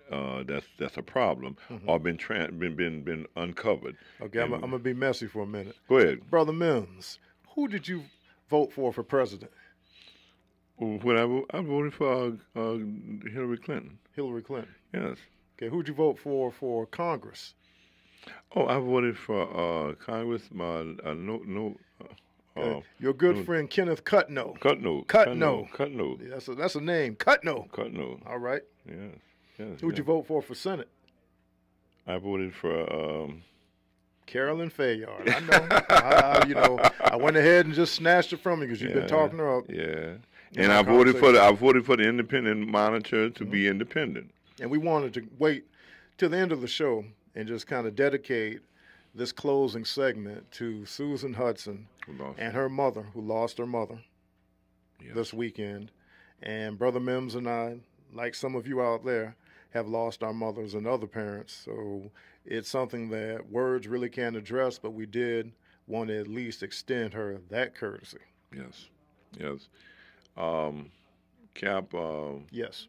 That's a problem, or been uncovered. Okay, I'm gonna be messy for a minute. Go ahead, Brother Mims. Who did you vote for president? When I voted for Hillary Clinton. Hillary Clinton. Yes. Okay, who'd you vote for Congress? Oh, I voted for Congress. Your good friend Kenneth Cutno. Cutno. Yeah, that's a name. Cutno. All right. Yes. Who'd you vote for Senate? I voted for Carolyn Fayard. I know. I went ahead and just snatched it from you because you've been talking her up. Yeah. And I voted for the independent monitor to be independent. And we wanted to wait till the end of the show and just kind of dedicate this closing segment to Susan Hudson and her mother, who lost her mother this weekend. And Brother Mims and I, like some of you out there, have lost our mothers and other parents. So it's something that words really can't address, but we did want to at least extend her that courtesy. Yes. Cap. Yes.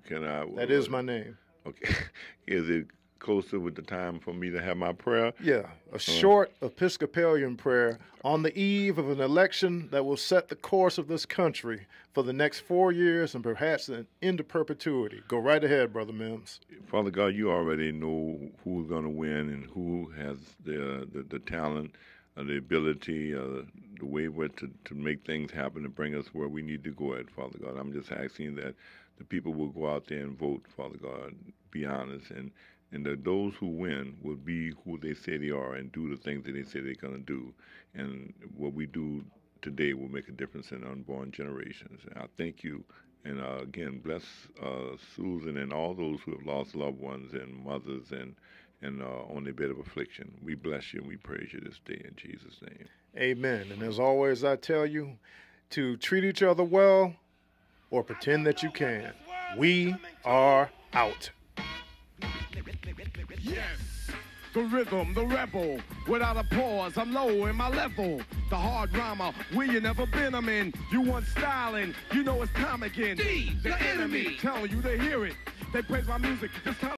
Can I? That is my name. Okay. Is it closer with the time for me to have my prayer? Yeah, a short Episcopalian prayer on the eve of an election that will set the course of this country for the next 4 years and perhaps into perpetuity. Go right ahead, Brother Mims. Father God, you already know who's going to win and who has the talent, the ability, the way to make things happen and bring us where we need to go at, Father God. I'm just asking that the people will go out there and vote, Father God, be honest, and that those who win will be who they say they are and do the things that they say they're going to do. And what we do today will make a difference in unborn generations. And I thank you. And again, bless Susan and all those who have lost loved ones and mothers and on their bed of affliction. We bless you and we praise you this day in Jesus' name. Amen. And as always, I tell you to treat each other well or pretend that you can. We are out. Yes, the rhythm, the rebel, without a pause, I'm low in my level. The hard rhymer, where you never been, I'm in. You want styling, you know it's time again. The enemy, telling you to hear it. They praise my music, it's time.